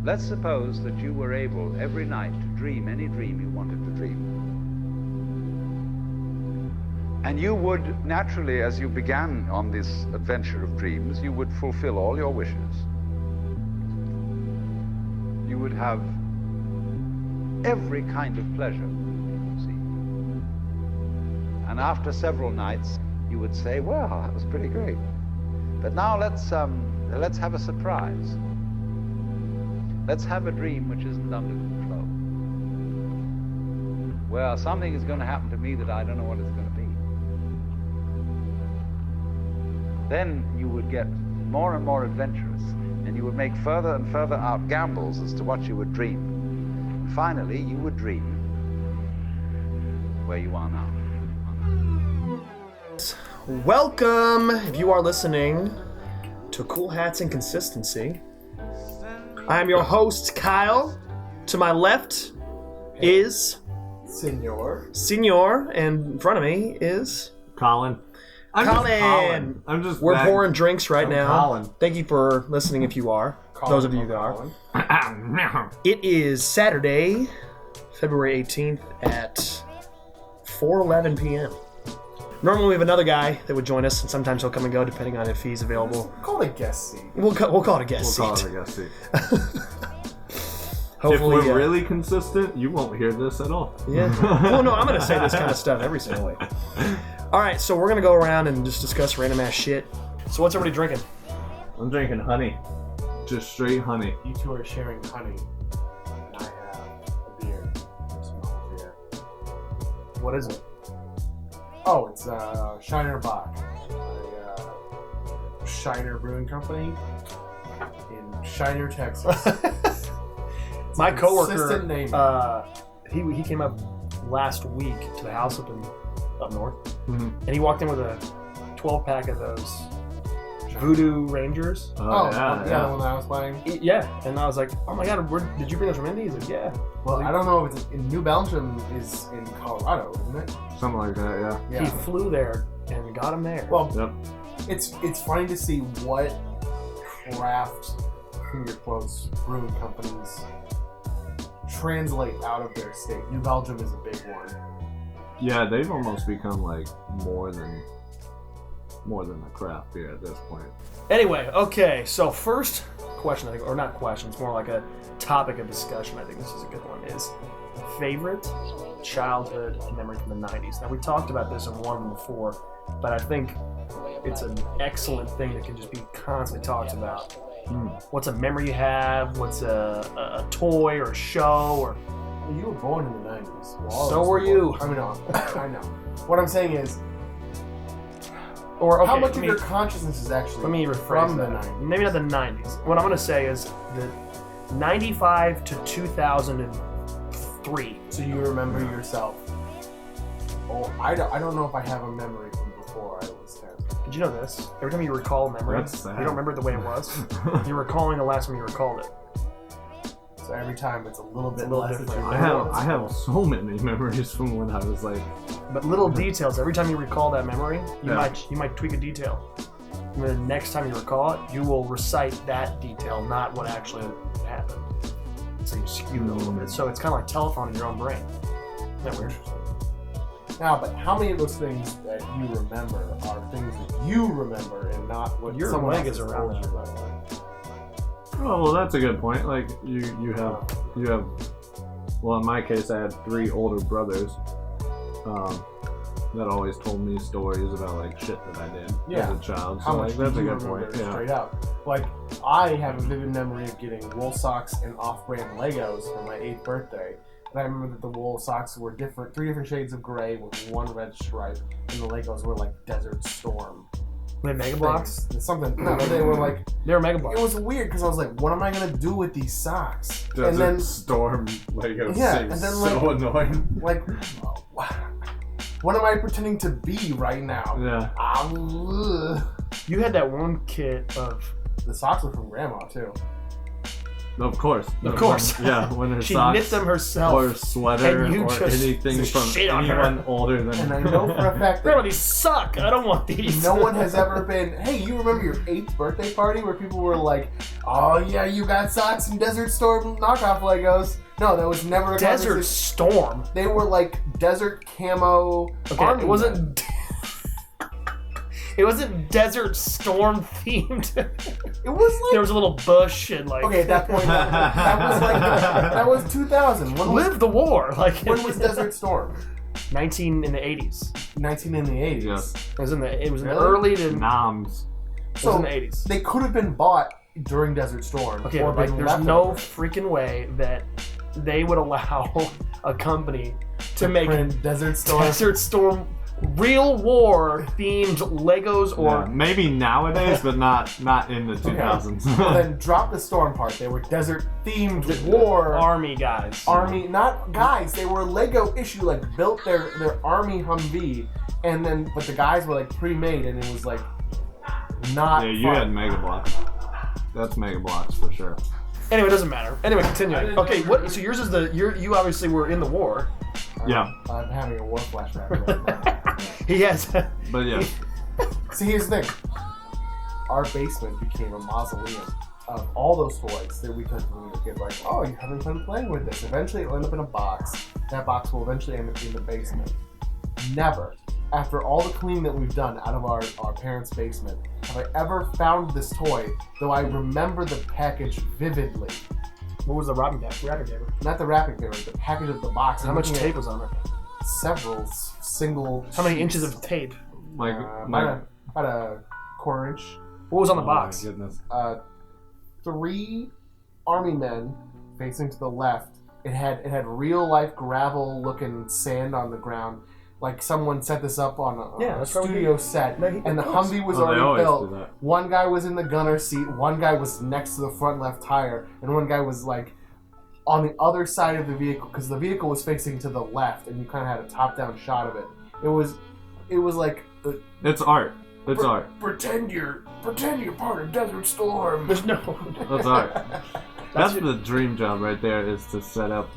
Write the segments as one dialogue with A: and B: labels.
A: Let's suppose that you were able every night to dream any dream you wanted to dream. And you would, naturally, as you began on this adventure of dreams, you would fulfill all your wishes. You would have every kind of pleasure, see. And after several nights, you would say, well, that was pretty great. But now let's have a surprise. Let's have a dream which isn't under control. Well, something is going to happen to me that I don't know what it's going to be. Then you would get more and more adventurous, and you would make further and further out gambles as to what you would dream. And finally, you would dream where you are now.
B: Welcome, if you are listening, to Cool Hats and Consistency. I am your host, Kyle. To my left is
C: Senor,
B: and in front of me is
D: Colin.
B: Colin. We're pouring drinks right now.
D: Colin.
B: Thank you for listening if you are. Those of you that are. It is Saturday, February 18th at 4:11 p.m. Normally we have another guy that would join us, and sometimes he'll come and go depending on if he's available.
C: call it a guest seat.
B: We'll call it a guest seat.
D: We'll call it a guest seat.
B: Hopefully,
D: if we're really consistent, you won't hear this at all.
B: Yeah. Well, no, I'm going to say this kind of stuff every single week. All right, so we're going to go around and just discuss random ass shit. So what's everybody drinking?
D: I'm drinking honey. Just straight honey.
C: You two are sharing honey, and I have a beer. It's not beer.
B: What is it?
C: Oh, it's Shiner Bock, Shiner Brewing Company in Shiner, Texas.
B: My coworker,
C: consistent name.
B: he came up last week to the house up north,
D: Mm-hmm.
B: and he walked in with a 12-pack of those Voodoo Rangers.
C: Oh, yeah, the one that I was buying.
B: Yeah, and I was like, oh my god, did you bring those from Indy? He's like, yeah.
C: Well, I don't know if it's in New Belgium is in Colorado, isn't it?
D: Something like that, yeah.
B: He flew there and got him there.
C: Well,
D: Yep.
C: it's funny to see what craft finger quotes brewing companies translate out of their state. New Belgium is a big one.
D: Yeah, they've almost become like more than a craft beer at this point.
B: Anyway, okay, so first question, I think, or not question, it's more like a topic of discussion, I think this is a good one, is favorite childhood memory from the 90s. Now, we talked about this in one before, but I think it's an excellent thing that can just be constantly talked about. What's a memory you have? What's a toy or a show? Or
C: Well, you were born in the 90s. Well,
B: So were you.
C: I mean, no, I know. What I'm saying is,
B: or okay,
C: how much of your consciousness is actually
B: let me rephrase
C: from
B: that.
C: the 90s?
B: Maybe not the 90s. What I'm going to say is the 95 to 2003.
C: So you remember yourself. Oh, I don't know if I have a memory from before I was 10.
B: Did you know this? Every time you recall a memory,
D: That's sad.
B: you don't remember it the way it was. You're recalling the last time you recalled it.
C: So every time it's a little bit
B: little
C: less.
B: different.
C: That you
D: I
C: remember.
D: have so many memories from when I was like,
B: But little details. Every time you recall that memory, you
D: Yeah.
B: might tweak a detail. And the next time you recall it, you will recite that detail, not what actually happened. So you skew it a little bit. So it's kind of like telephone in your own brain. Isn't that weird?
C: Now, but how many of those things that you remember are things that you remember and not what
B: Your
C: someone
B: leg
C: else
B: is
C: has
B: around
C: told
B: that.
C: you?
D: oh, well, that's a good point. Like you have. Well, in my case, I had 3 older brothers that always told me stories about like shit that I did
C: Yeah.
D: as a child.
C: How
D: So
C: much
D: like, that's
C: do
D: a
C: you
D: good
C: remember
D: point. Yeah.
C: straight out? Like, I have a vivid memory of getting wool socks and off-brand Legos for my 8th birthday. And I remember that the wool socks were 3 different shades of gray with 1 red stripe, and the Legos were like Desert Storm.
B: They Mega Blocks?
C: things. Something. No, they were like.
B: They were Mega Blocks.
C: It was weird because I was like, "What am I gonna do with these socks?"
D: Desert
C: and then,
D: Storm Lego
C: Yeah,
D: seems
C: and then,
D: so
C: like-
D: annoying.
C: like, what am I pretending to be right now?
D: Yeah.
C: Ugh.
B: You had that one kit of
C: The socks were from Grandma too.
D: Of course.
B: Of course.
D: Yeah, when her
B: She
D: socks
B: knit them herself.
D: or sweater
B: and you
D: or
B: just
D: anything from
B: shit on her.
D: anyone older than
C: And I know for a fact
B: Grandma,
C: that
B: these suck. I don't want these.
C: no one has ever been, hey, you remember your 8th birthday party where people were like, oh yeah, you got socks and Desert Storm knockoff Legos? No, that was never a
B: Desert
C: conversation.
B: Storm.
C: They were like desert camo.
B: Okay,
C: army
B: it
C: men.
B: wasn't. It wasn't Desert Storm themed.
C: It was like
B: There was a little bush and like.
C: okay at that point. That was like that was 2000. When was,
B: Live the war. Like.
C: when was Desert Storm?
B: 19 in the 80s.
C: 19 in the 80s.
D: Yes.
B: It was in the. It was in the
C: Really?
B: early to.
D: Noms.
B: It was
C: So
B: in the 80s.
C: they could have been bought during Desert Storm.
B: Okay,
C: or
B: but like,
C: been
B: there's
C: left
B: no
C: over.
B: freaking way that they would allow a company to make
C: print Desert Storm.
B: Desert Storm real war themed Legos
D: Yeah,
B: or
D: maybe nowadays, but not in the
C: Okay.
D: 2000s.
C: Well, then drop the storm part. They were desert themed war
B: army guys.
C: army, not guys. They were Lego issue, like built their army Humvee, and then but the guys were like pre-made, and it was like not.
D: Yeah, you
C: fun.
D: had Mega Bloks. That's Mega Bloks for sure.
B: Anyway, it doesn't matter. Anyway,
C: I
B: continuing.
C: didn't
B: Okay,
C: know-
B: what? So yours is the you obviously were in the war.
D: Yeah.
C: I'm having a war flashback right now.
B: He has.
D: But yeah,
C: See, here's the thing. Our basement became a mausoleum of all those toys that we took when we were kids. Like, oh, you're having fun playing with this. Eventually, it'll end up in a box. That box will eventually end up in the basement. Never, after all the cleaning that we've done out of our parents' basement, have I ever found this toy, though I remember the package vividly.
B: What was the wrapping paper?
C: Not the wrapping paper, the package of the box.
B: How
C: I'm
B: much
C: looking
B: tape
C: at
B: was on it?
C: Several single.
B: How many
C: sheets.
B: inches of tape?
D: like
C: about a quarter inch.
B: What was on the
D: oh
B: box?
D: my goodness.
C: 3 army men facing to the left. It had real life gravel looking sand on the ground. Like someone set this up on a
B: Yeah, that's probably-
C: studio set,
B: No, he-
C: and the
B: of course.
C: Humvee was
D: Oh, they
C: already
D: always
C: built.
D: do that.
C: One guy was in the gunner seat, one guy was next to the front left tire, and one guy was like on the other side of the vehicle because the vehicle was facing to the left, and you kind of had a top-down shot of it. It was like
D: It's art. It's art.
C: pretend you're part of Desert Storm.
B: There's no.
D: That's art. That's
B: your-
D: the dream job right there, is to set up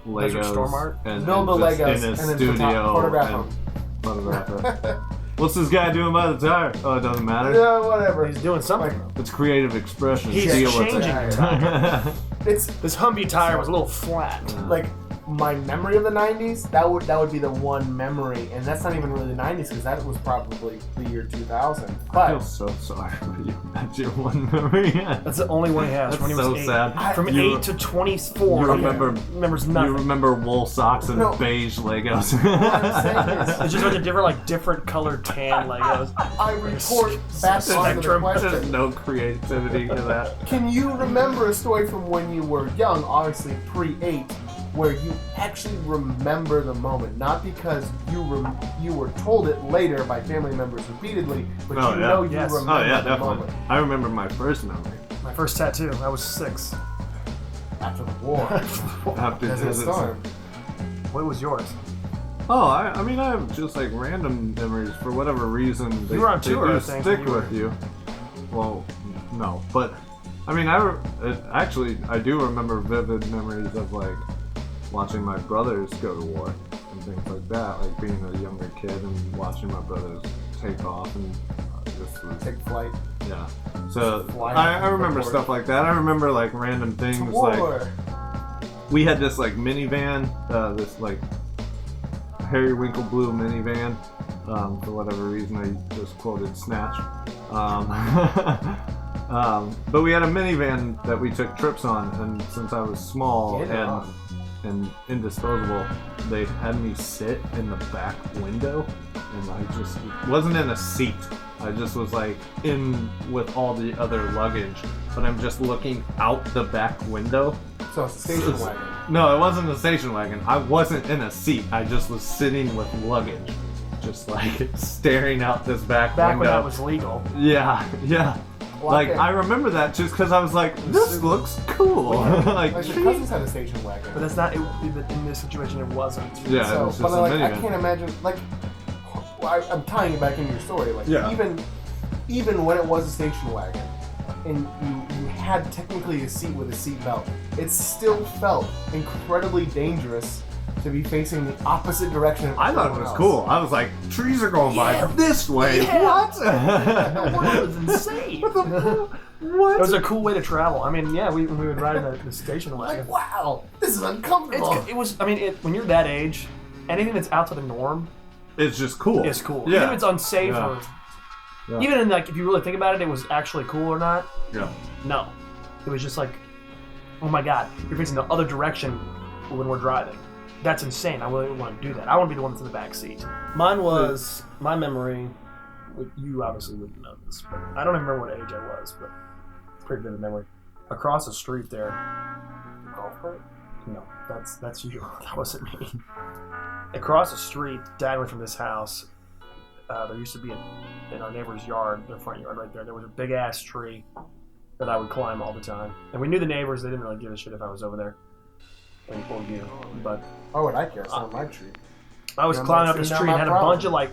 B: Desert
D: Legos
B: Storm art?
D: and
C: Build the
D: and just
C: Legos
D: in a
C: and then
D: studio
C: photograph
D: and
C: them.
D: photograph it. What's this guy doing by the tire? Oh, it doesn't matter.
C: Yeah, whatever.
B: He's doing something.
D: It's creative expression.
B: He's
D: Deal with
B: changing
D: it.
B: the tire.
C: It's
B: This Humvee tire was a little flat.
C: like my memory of the 90s. That would be the one memory, and that's not even really the 90s because that was probably the year 2000.
D: I feel
C: But
D: so sorry for you. That's your one memory.
B: That's the only one he has.
D: That's
B: when he was
D: so
B: 8.
D: sad.
B: From
D: You-
B: 8 to 24.
D: you remember-
B: he remembers
D: You
B: nothing.
D: remember wool socks and
C: No.
D: beige Legos.
C: I'm saying is-
B: It's just a bunch of different colored tan Legos.
C: I report back onto the
B: Spectrum.
D: There's
C: question.
D: no creativity to that.
C: Can you remember a story from when you were young, obviously pre-8, where you actually remember the moment, not because you were told it later by family members repeatedly, but
D: Oh,
C: you
D: yeah.
C: know you
B: Yes.
C: remember
D: Oh yeah,
C: the
D: definitely.
C: moment
D: I remember my first memory.
B: My first tattoo. I was 6.
C: after the war.
D: After
C: Desert
D: Desert
C: Storm.
B: What was yours?
D: Oh, I mean, I have just like random memories for whatever reason. They,
B: You were on
D: they
B: tour,
D: do
B: I think,
D: stick
B: when you
D: with you. Well, no, but I mean, actually I do remember vivid memories of like watching my brothers go to war and things like that. Like being a younger kid and watching my brothers take off and this was
C: Take flight.
D: yeah. So
C: Fly
D: I remember
C: before-
D: stuff like that. I remember like random things like.
C: War.
D: We had this like minivan, this like Periwinkle blue minivan. For whatever reason, I just quoted Snatch. But we had a minivan that we took trips on, and since I was small
C: Yeah.
D: and indisposable, they had me sit in the back window, and I just wasn't in a seat. I just was like in with all the other luggage, but I'm just looking out the back window.
C: So it's a station wagon.
D: No, it wasn't a station wagon. I wasn't in a seat. I just was sitting with luggage, just like staring out this back
B: Back when
D: window.
B: that was legal.
D: Yeah, yeah.
C: Well,
D: Like
C: okay.
D: I remember that just because I was like, this looks cool. like,
C: Like your cousins had a station wagon.
B: But that's not. In this situation, it wasn't.
D: yeah, it
C: So,
D: was just
C: but
D: a
C: like, I
D: minivan.
C: can't imagine. Like, I'm tying it back into your story. Like,
D: Yeah.
C: even when it was a station wagon, and you had technically a seat with a seat belt, it still felt incredibly dangerous to be facing the opposite direction. Of
D: I thought it
C: everyone
D: was
C: else.
D: cool. I was like, trees are going by this way.
B: Yeah.
D: What?
B: The world is insane.
D: What?
B: It was a cool way to travel. I mean, yeah, we would ride in the station wagon.
C: Like, wow, this is uncomfortable.
B: It was. I mean, when you're that age, anything that's outside the norm
D: It's just cool.
B: is cool.
D: Yeah.
B: Even if it's unsafe
D: Yeah.
B: or
D: Yeah.
B: even in like if you really think about it, it was actually cool or not.
D: Yeah.
B: No, it was just like, oh my god, you're facing the other direction when we're driving. That's insane. I wouldn't want to do that. I want to be the one that's in the back seat. Mine was my memory. You obviously wouldn't know this, but I don't even remember what age I was, but it's a pretty vivid memory. Across the street there. Golf cart? No, that's you. That wasn't me. Across the street, Dad went from this house. There used to be in our neighbor's yard, their front yard right there. There was a big ass tree that I would climb all the time, and we knew the neighbors. They didn't really give a shit if I was over there. Or you, but
C: Why would I care? It's not my tree.
B: I was
C: Not
B: climbing
C: my
B: up this
C: tree, not
B: tree
C: my
B: and had a
C: problem.
B: bunch of like,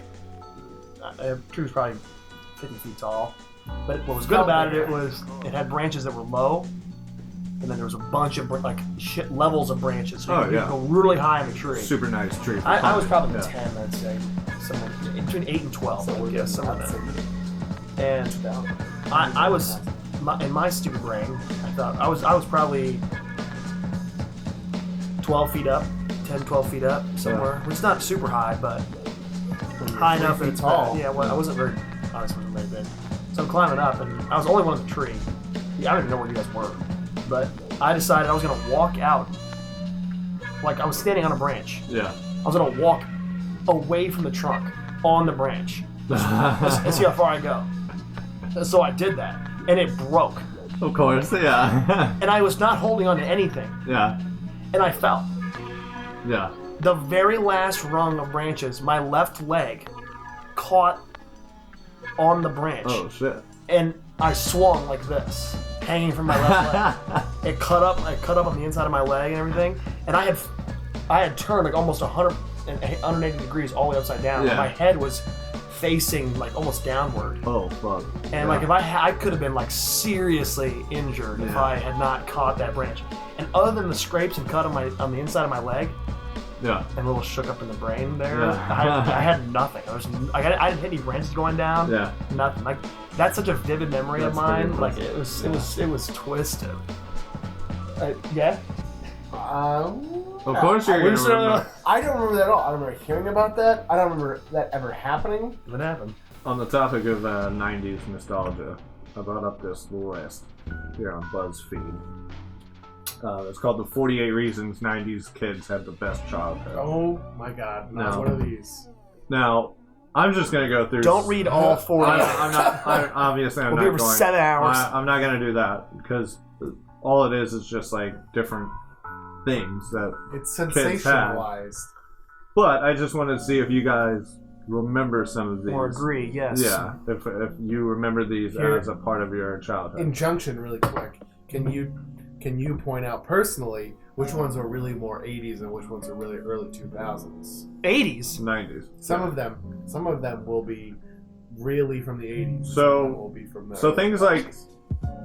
B: the tree was probably 50 feet tall. But what was good about it was it had branches that were low, and then there was a bunch of levels of branches. So you could go really high in the tree.
D: Super nice tree. for
B: I was
D: climbing.
B: probably 10, I'd say, somewhere between 8 and 12. I would guess somewhere
C: I'd
B: there.
C: say
B: And I was in my stupid brain. I thought I was probably 12 feet up, 10, 12 feet up somewhere. Which is not super high, but high enough that it's
C: tall.
B: Yeah, well, I wasn't very, obviously wasn't very big. So I'm climbing up, and I was the only one in the tree. Yeah, I don't even know where you guys were, but I decided I was gonna walk out. Like I was standing on a branch.
D: Yeah.
B: I was gonna walk away from the trunk on the branch. Let's see how far I go. So I did that, and it broke.
D: Of course, yeah.
B: And I was not holding on to anything,
D: yeah.
B: and I fell.
D: Yeah.
B: The very last rung of branches, my left leg caught on the branch,
D: Oh shit.
B: and I swung like this, hanging from my left leg. It cut up on the inside of my leg and everything, and I had turned like almost 180 degrees all the way upside down.
D: Yeah.
B: My head was facing like almost downward.
D: Oh fuck.
B: And like if I could have been like seriously injured if
D: Yeah.
B: I had not caught that branch. And other than the scrapes and cut on the inside of my leg
D: Yeah.
B: and a little shook up in the brain there,
D: Yeah.
B: I had nothing. I didn't hit any branches going down.
D: Yeah.
B: Nothing. Like that's such a vivid memory of
D: That's pretty
B: mine. Like
D: impressive.
B: it was twisted. Yeah.
D: Of course you're
B: Where's,
D: gonna remember.
C: I don't remember that at all. I don't remember hearing about that. I don't remember that ever happening.
B: What happened?
D: On the topic of 90s nostalgia, I brought up this list here on BuzzFeed. It's called the 48 Reasons 90s Kids Had the Best Childhood.
C: Oh my god, not
D: No.
C: one of these.
D: Now, I'm just gonna go through.
B: Don't read all 40.
D: I'm not. Obviously, I'm
B: We'll
D: not
B: be here for
D: going.
B: 7 hours.
D: I'm not gonna do that because all it is just like different things that.
C: It's
D: Kids had.
C: sensationalized.
D: But I just wanted to see if you guys remember some of these.
B: Or agree, yes.
D: Yeah, if you remember these
C: Here-
D: as a part of your childhood.
C: Injunction, really quick. Can you point out personally which ones are really more 80s and which ones are really early 2000s?
B: 80s.
D: 90s.
C: Some of them will be really from the 80s.
D: So-
C: some of them will be from the
D: so things like-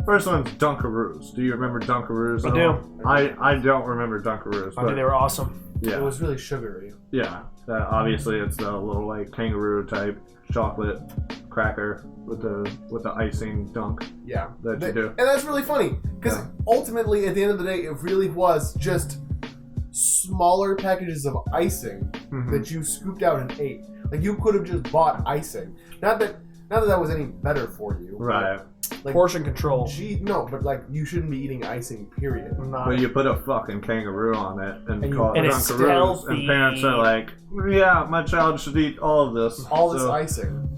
D: First one's Dunkaroos. Do you remember Dunkaroos?
B: I
D: at
B: do.
D: all? I don't remember Dunkaroos.
B: I mean, they were awesome.
C: It
D: Yeah,
C: was really sugary.
D: yeah. Obviously, it's the little like kangaroo type chocolate cracker with the icing dunk
C: Yeah.
D: that you do.
C: And that's really funny because
D: Yeah.
C: ultimately, at the end of the day, it really was just smaller packages of icing
B: Mhm.
C: that you scooped out and ate. Like you could have just bought icing. Not that that was any better for you.
D: Right.
C: Like,
B: Portion control.
C: Gee, no, but like you shouldn't be eating icing. Period.
B: Not-
D: But you put a fucking kangaroo on it and,
C: And you-
D: call it
B: And it's
D: Dunkaroos,
B: healthy.
D: and parents are like, "Yeah, my child should eat all of this."
C: All this
D: So,
C: icing.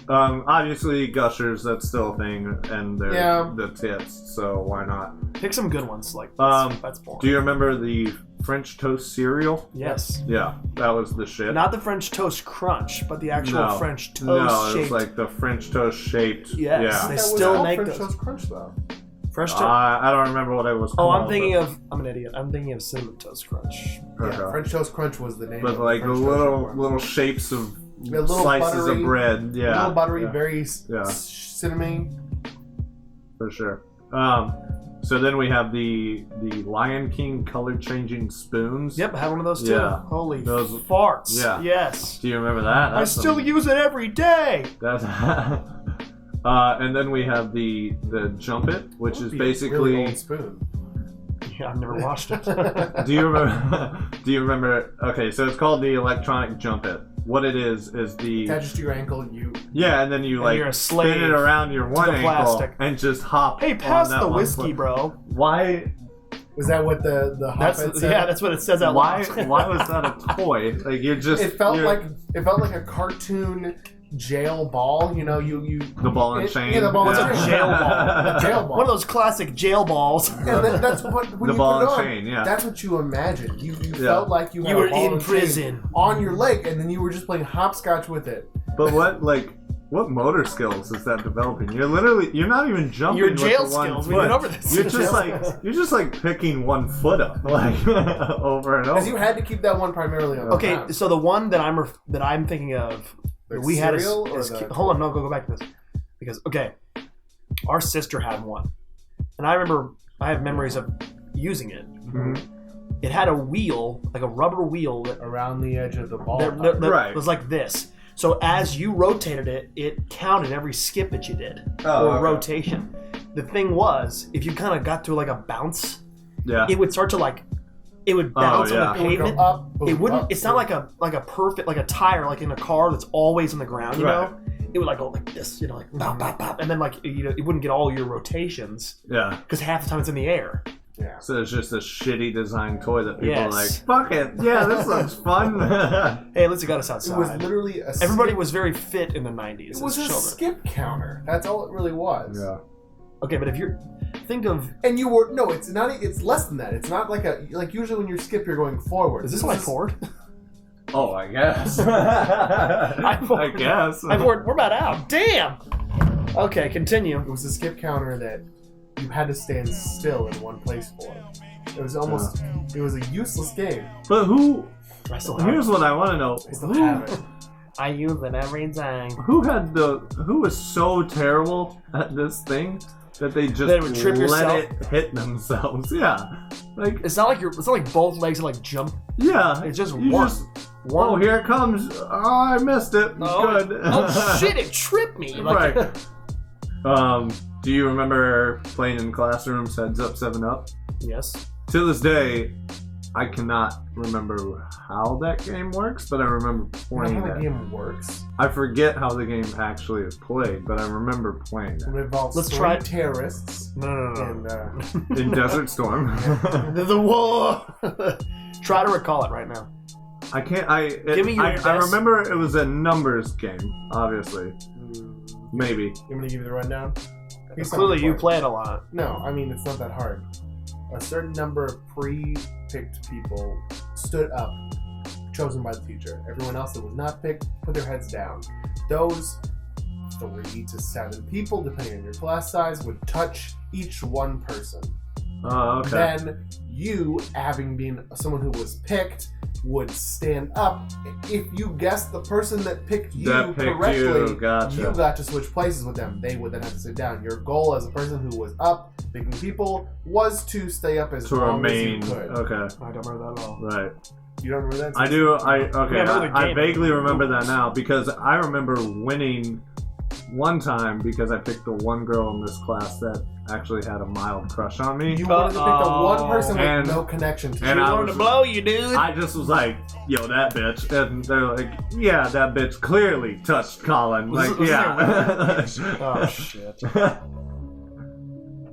D: obviously, Gushers, that's still a thing, and they're
C: Yeah.
D: the tits, so why not?
B: Pick some good ones. Like that's boring.
D: Do you remember the French toast cereal?
B: Yes.
D: Yeah, that was the shit.
B: Not the French toast crunch, but the actual
D: No.
B: French toast
D: No, it was
B: shaped.
D: like the French toast shaped.
B: Yes.
D: Yeah.
B: They
C: That was
B: still
C: called
B: make
C: French
B: those.
C: Toast Crunch though.
B: Fresh toast.
D: I don't remember what it was
B: Oh,
D: called.
B: I'm thinking of. I'm an idiot. I'm thinking of cinnamon toast crunch.
D: Okay.
C: Yeah, French Toast Crunch was the name.
D: But
C: of
D: like the
C: French Toast
D: little
C: Crunch.
D: little shapes of
C: Yeah, little
D: slices
C: buttery-
D: of bread. Yeah.
C: little buttery,
D: yeah,
C: very
D: Yeah.
C: cinnamon.
D: for sure. So then we have the Lion King color changing spoons.
B: Yep, I had one of those too.
D: Yeah.
B: Holy
D: Those-
B: farts.
D: yeah.
B: Yes.
D: Do you remember that?
B: I still use it every day.
D: That's and then we have the Jump It, which is
C: Be a
D: basically.
C: really old spoon.
B: Yeah, I've never watched it.
D: Do you remember? Do you remember? Okay, so it's called the electronic Jump It. What it is the
C: Attaches to your ankle. You
D: yeah, and then you
B: And
D: like
B: you're a slave
D: spin it around your one
B: the
D: ankle
B: plastic.
D: and just hop.
B: Hey,
D: on
B: pass
D: that
B: the
D: one
B: whiskey,
D: foot.
B: bro.
D: Why?
C: was that what the
B: That's
C: Hobbit said?
B: yeah, that's what it says out
D: Why?
B: loud.
D: Why was that a toy? Like you're just.
C: It felt
D: you're-
C: like a cartoon jail ball. You know, you
D: the ball and chain.
C: Yeah, the ball and
B: It's a
C: chain.
B: jail ball.
C: The jail ball.
B: One of those classic jail balls.
C: And that's what when
D: The
C: you
D: ball
C: put it
D: and
C: on,
D: chain, yeah.
C: that's what you imagined. You
D: Yeah.
C: felt like you had
B: You were
C: a ball
B: in
C: and chain
B: prison.
C: on your leg, and then you were just playing hopscotch with it.
D: But what motor skills is that developing? You're not even jumping.
B: Your
D: with
B: jail
D: the one
B: skills.
D: foot.
B: We went over this.
D: You're just like picking one foot up, like over and
C: Because you
D: over.
C: had to keep that one primarily on.
B: Okay,
C: the ground.
B: so the one that I'm thinking of,
C: The
B: we had
C: cereal or the
B: hold on, no, go back to this because okay, our sister had one, and I have memories of using it.
D: Mhm.
B: It had a wheel, like a rubber wheel that,
C: around the edge of the ball.
B: that
D: Right.
B: was like this. So as you rotated it, it counted every skip that you did
D: Oh,
B: or
D: okay.
B: rotation. The thing was, if you kind of got to like a bounce,
D: Yeah.
B: it would start to like, it would bounce
D: yeah.
B: on the
C: It would go
B: pavement.
C: up, boom,
B: It wouldn't.
C: up,
B: It's not
C: boom.
B: like a perfect like a tire like in a car that's always on the ground. You
D: Right.
B: know, it would like go like this. You know, like bop bop bop, and then like it wouldn't get all your rotations
D: Yeah.
B: because half the time it's in the air.
C: Yeah.
D: So it's just a shitty design toy that people
B: Yes.
D: are like, fuck it, yeah, this looks fun.
B: Hey, at least it got us
C: It
B: outside.
C: was literally a
B: Everybody
C: skip,
B: was very fit in the '90s.
C: It was
B: as
C: a
B: children.
C: skip counter. That's all it really was.
D: yeah.
B: Okay, but if you're think of
C: And you were no, it's not. It's less than that. It's not like usually when you skip, you're going forward.
B: is this my Ford?
D: Oh, I guess.
B: I'm
D: I guess.
B: We're about out. Damn. Okay, continue.
C: It was a skip counter that you had to stand still in one place for. It was almost. It was a useless game.
D: But who?
B: I still have
D: Here's
B: it.
D: what I want to know.
C: I still have it.
B: I use it every day.
D: Who was so terrible at this thing that they just
B: That it would trip
D: let
B: yourself?
D: it hit themselves? Yeah. Like,
B: It's not like it's not like both legs are like jump.
D: yeah.
B: It's just
D: you
B: one.
D: Oh,
B: One.
D: here it comes. Oh, I missed it.
B: Oh,
D: Good.
B: oh shit! It tripped me. Like,
D: Right. Do you remember playing in classrooms Heads Up, 7 Up?
B: Yes.
D: To this day, I cannot remember how that game works, but I remember
C: You
D: playing
C: know how the
D: it.
C: game works?
D: I forget how the game actually is played, but I remember playing
C: It
D: it.
C: involves
B: Let's
C: three
B: try it.
C: terrorists
B: No.
C: and
D: In Desert Storm.
B: The war. Try to recall it right now.
D: I can't.
B: Give me your
D: I
B: best-
D: remember it was a numbers game, obviously. Maybe.
C: You want me to give you the rundown? Here's
B: Clearly,
C: something
B: you
C: for
B: play it a lot.
C: No, I mean it's not that hard. A certain number of pre-picked people stood up, chosen by the teacher. Everyone else that was not picked put their heads down. Those 3 to 7 people, depending on your class size, would touch each one person.
D: Oh, okay.
C: Then you, having been someone who was picked, would stand up. If you guessed the person that picked you
D: That picked
C: correctly,
D: you, gotcha.
C: you got to switch places with them. They would then have to sit down. Your goal as a person who was up, picking people, was to stay up as
D: To
C: long
D: remain.
C: as you could.
D: Okay.
B: I don't remember that at all.
D: Right.
C: You don't remember that?
D: I do. Okay.
B: Yeah, I remember the
D: I
B: game.
D: vaguely remember that now because I remember winning one time because I picked the one girl in this class that actually had a mild crush on me.
C: You wanted to pick the one person with
D: And-
C: no connection to
D: and
C: you.
D: I
B: wanted
D: was-
B: to blow you, dude.
D: I just was like, "Yo, that bitch," and they're like, "Yeah, that bitch clearly touched Colin."
B: Was
D: Like,
B: it-
D: yeah.
B: Oh shit.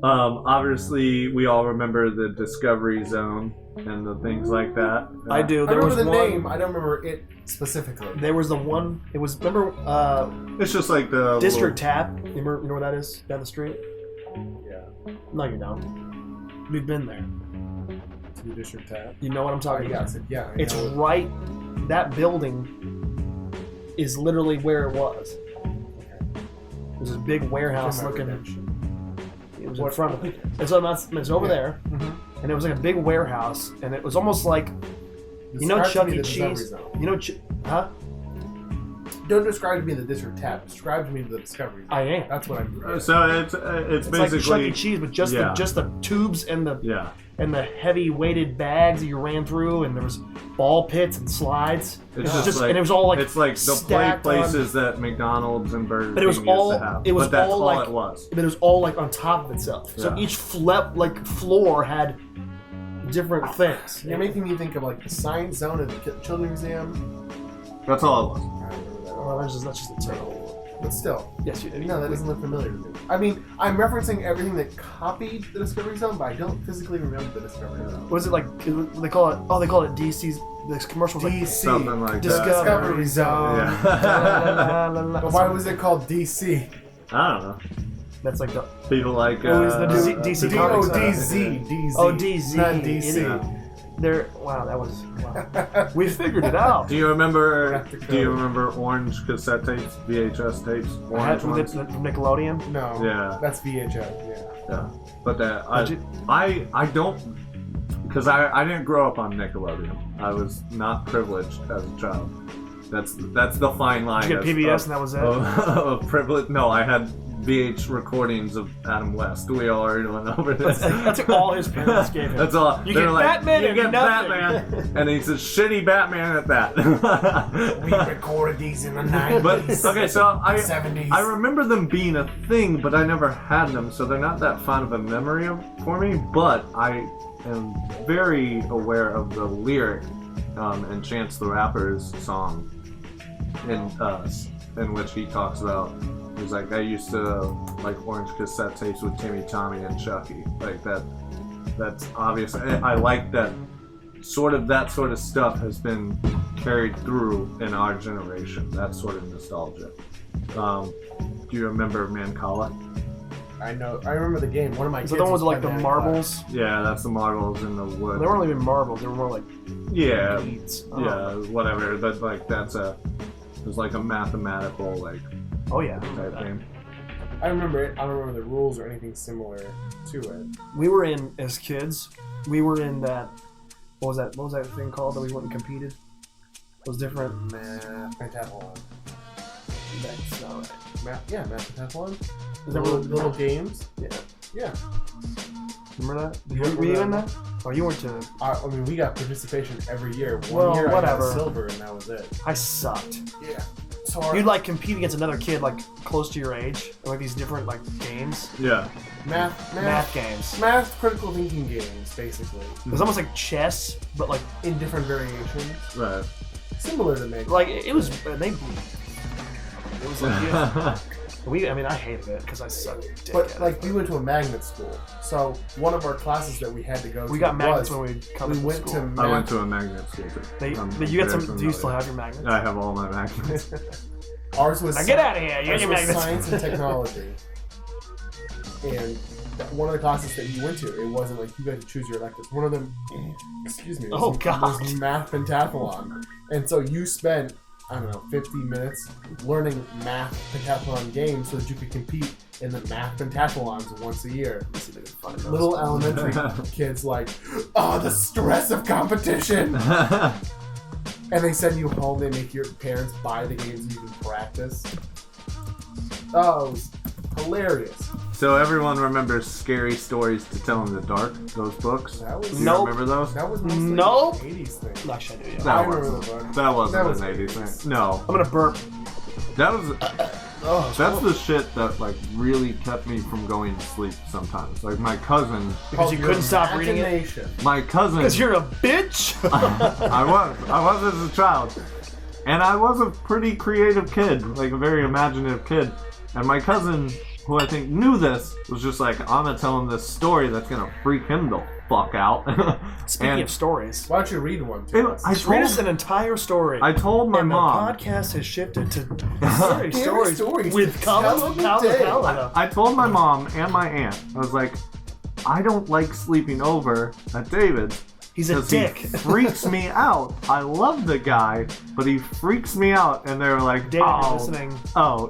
D: Obviously, we all remember the Discovery Zone and the things like that.
B: I do.
C: I
B: There was
C: remember the
B: one.
C: name. I don't remember it specifically.
B: There was the one. It was remember
D: It's just like the
B: District
D: little-
B: Tap. You know where that is? Down the street.
C: Yeah.
B: No, you don't. We've been there.
C: To the district tab.
B: You know what I'm
C: Oh,
B: talking
C: yeah,
B: about.
C: I said, yeah. I
B: It's
C: know.
B: right. That building is literally where it was. It was this big warehouse
C: Remember
B: looking.
C: that shit.
B: It was in front of it. It's over
C: Yeah.
B: there,
C: Mhm.
B: and it was like a big warehouse, and it was almost like you know
C: Describe to
B: Chuck
C: me
B: E.
C: the Discovery
B: Cheese.
C: Zone.
B: You know, huh?
C: Don't describe to me the district tab. Describe to me the Discovery Zone.
B: I am.
C: That's what I'm doing.
D: So it's
B: It's
D: basically
B: like Chuck E. Cheese, but just
D: yeah.
B: the tubes and the
D: yeah.
B: heavy weighted bags that you ran through, and there was ball pits and slides.
D: It's
B: It was
D: just like,
B: and it was all like
D: it's like the
B: stacked
D: places that McDonald's and Burger
B: But it was
D: King
B: all-
D: used to have.
B: it was
D: but that's
B: all
D: all
B: like-
D: it was.
B: but it was all like on top of itself. So
D: Yeah.
B: each floor had different things.
C: You're making me think of like the Science Zone at the Children's Museum.
D: That's all it was.
C: I don't remember that.
B: Well, that's just a table.
C: But still,
B: Yes, you did.
C: no, that doesn't look familiar to me. I mean, I'm referencing everything that copied the Discovery Zone, but I don't physically remember the Discovery Zone.
B: Was it like they call it? Oh, they call it DC's. The commercials like
C: DC.
D: Something like
C: Discovery Zone.
D: that.
B: La,
D: Yeah.
B: la, la, la.
C: But why was it called DC?
D: I don't know.
B: That's like the
D: People like
B: Oh, is the DC comics?
C: DZ.
B: oh DZ.
C: Not
B: It
C: DC.
B: is. There. Wow, that was. Wow. We figured it out.
D: Do you remember?
C: Have to
D: Do you
C: go.
D: remember orange cassette tapes, VHS tapes,
B: I had
D: orange
B: from
D: ones?
B: Nickelodeon.
C: No.
D: Yeah.
C: That's VHS. Yeah.
D: Yeah, but
B: Did you-
D: I don't, because I didn't grow up on Nickelodeon. I was not privileged as a child. That's the fine line.
B: Did you get PBS and that was it?
D: Of privilege. No, I had VH recordings of Adam West. We already went over this.
B: That's all his parents gave him.
D: That's all.
B: You
D: They're
B: get
D: like,
B: Batman
D: you
B: and
D: get
B: nothing."
D: Batman, and he's a shitty Batman at that.
C: We recorded these in the 90s.
D: But okay, so
C: 70s.
D: I remember them being a thing, but I never had them, so they're not that fond of a memory for me. But I am very aware of the lyric in Chance the Rapper's song, in which he talks about. He's like, I used to like orange cassette tapes with Timmy, Tommy, and Chucky. Like that. That's obvious. I like that. That sort of stuff has been carried through in our generation. That sort of nostalgia. Do you remember Mancala?
C: I know. I remember the game. One of my
B: Is
C: kids
B: that the ones
C: was
B: with like the
C: playing that in
B: marbles?
D: Yeah, that's the marbles in the wood.
B: They weren't even marbles. They were more like
D: Yeah,
B: beads. Oh.
D: yeah, whatever. But like it was like a mathematical like
B: Oh yeah.
D: type game.
C: class. I remember it. I don't remember the rules or anything similar to it.
B: We were in as kids. We were in that. What was that thing called that we went and competed? It was different.
C: Pentathlon.
B: That's not right.
C: Math Pentathlon.
B: Is
C: The
B: that
C: little games.
B: Yeah.
C: Yeah.
B: Remember that?
C: You
B: Were you in
C: remember
B: that? Oh, you weren't to.
C: I mean, we got participation every year. One
B: Well,
C: year I
B: whatever.
C: got silver, and that was it.
B: I sucked.
C: Yeah. So our
B: You'd like compete against another kid like close to your age, and like these different like games,
D: Yeah.
C: math
B: games.
C: math critical thinking games, basically,
B: It was almost like chess, but like
C: in different variations,
D: Right.
C: similar to Make.
B: it was they. It was like yeah. I mean I hated it because I sucked dick
C: But
B: at
C: like
B: it.
C: we went to a magnet school, so one of our classes that we had to go to
B: We got magnets
C: was,
B: when we come
C: we
B: to
C: went
B: school.
C: to math.
D: I went to a magnet school too.
B: You got some? Do you still have your magnets?
D: I have all my magnets.
C: Ours was
B: Now get out of here! You
C: ours
B: got your
C: was
B: magnets.
C: science and technology, and one of the classes that you went to, it wasn't like you got to choose your electives. One of them, excuse me,
B: Oh, God.
C: was math pentathlon, and so you spent I don't know 50 minutes learning math pentathlon games so that you could compete in the math pentathlons once a year.
B: Let's see if I can find those.
C: Little elementary kids like, oh, the stress of competition. And they send you home, they make your parents buy the games so you can practice. Oh, it was hilarious.
D: So everyone remembers Scary Stories to Tell in the Dark, those books?
C: That was
D: Do you
B: Nope.
D: remember those?
C: that was mostly
B: Nope.
C: an 80s thing.
B: Actually, I do. Yeah.
C: I
D: That
C: remember
D: wasn't,
C: the book.
D: that wasn't
C: That was
D: an 80s
C: 80s.
D: thing. No.
B: I'm gonna burp.
D: That was
B: Oh,
D: that's the shit that like really kept me from going to sleep sometimes. Like my cousin
B: because you
C: Called
B: couldn't stop reading it.
C: Imagination.
D: my cousin
B: Because you're a bitch.
D: I was as a child. And I was a pretty creative kid, like a very imaginative kid. And my cousin, who I think knew this, was just like, I'm gonna tell him this story that's gonna freak him the fuck out.
B: Speaking
D: And
B: of stories,
C: Why don't you read one to us?
D: I
B: just read us
D: told,
B: an entire story.
D: I told my
B: and
D: mom.
B: the podcast has shifted to scary
C: Scary
B: stories
C: stories
B: with
C: to
B: Colin.
C: tell of the day.
D: I told my mom and my aunt, I was like, I don't like sleeping over at David's
B: He's a
D: 'cause
B: dick.
D: He freaks me out. I love the guy, but he freaks me out. And they're like,
B: David, you're
D: oh,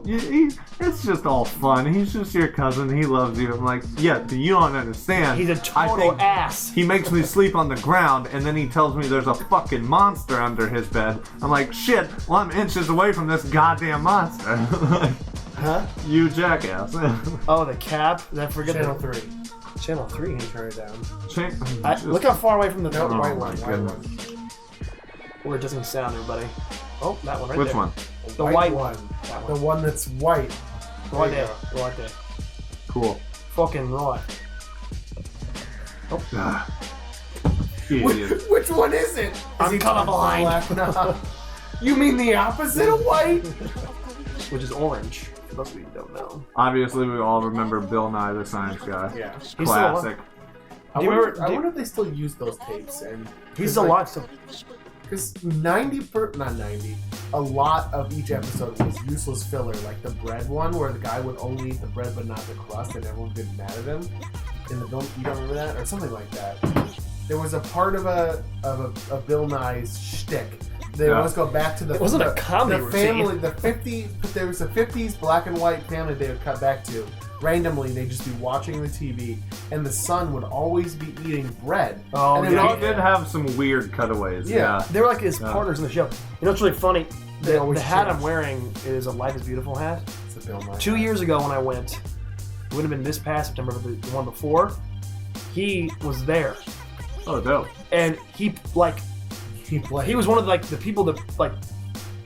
B: listening.
D: it's just all fun. He's just your cousin. He loves you. I'm like, yeah, but you don't understand.
B: He's a total ass.
D: He makes me sleep on the ground, and then he tells me there's a fucking monster under his bed. I'm like, shit, well, I'm inches away from this goddamn monster.
B: Huh?
D: You jackass.
B: Oh, the cap. I forget
C: Channel
B: the
C: 3.
B: Channel 3.
C: Turn it down.
B: Look how far away from the
C: No,
D: Oh
C: white
D: my
C: one. White
D: goodness.
C: one.
B: where it doesn't sound, everybody. Oh, that one right
D: Which
B: there.
D: one?
B: The white one. That
C: The
B: one.
C: one that's white.
B: Right
C: There you
B: there. Right there.
D: Cool.
B: Fucking right.
D: Ah. Idiot.
C: Which one is it? Is
B: I'm
C: he
B: colorblind.
C: No. You mean the opposite of white?
B: Which is orange. For those of you who don't know.
D: Obviously, we all remember Bill Nye the Science Guy.
C: Yeah.
B: He's still
D: Classic.
C: I
B: Do you
C: wonder,
B: remember-
C: I wonder if they still use those tapes. And
B: He's still alive. So
C: Because not 90, a lot of each episode was useless filler, like the bread one, where the guy would only eat the bread but not the crust, and everyone would get mad at him. In the Bill, you don't remember that, or something like that. There was a part of a Bill Nye's shtick. They
D: Yeah.
C: always go back to the.
B: It wasn't a
C: the-
B: comedy
C: The family,
B: routine.
C: the 50s. There was a 50s black and white family they would cut back to. Randomly, they'd just be watching the TV, and the son would always be eating bread.
B: Oh,
C: and
B: yeah.
C: it would
D: He
C: all-
D: did have some weird cutaways.
C: Yeah.
B: they were like his
D: Yeah.
B: partners in the show. You know what's really funny?
C: They
B: The
C: always
B: hat
C: change.
B: I'm wearing is a Life is Beautiful hat.
C: It's a Bill Nye.
B: 2 years ago when I went, it would have been this past September, but the one before, he was there.
D: Oh, dope.
B: And he
C: He
B: was one of the people that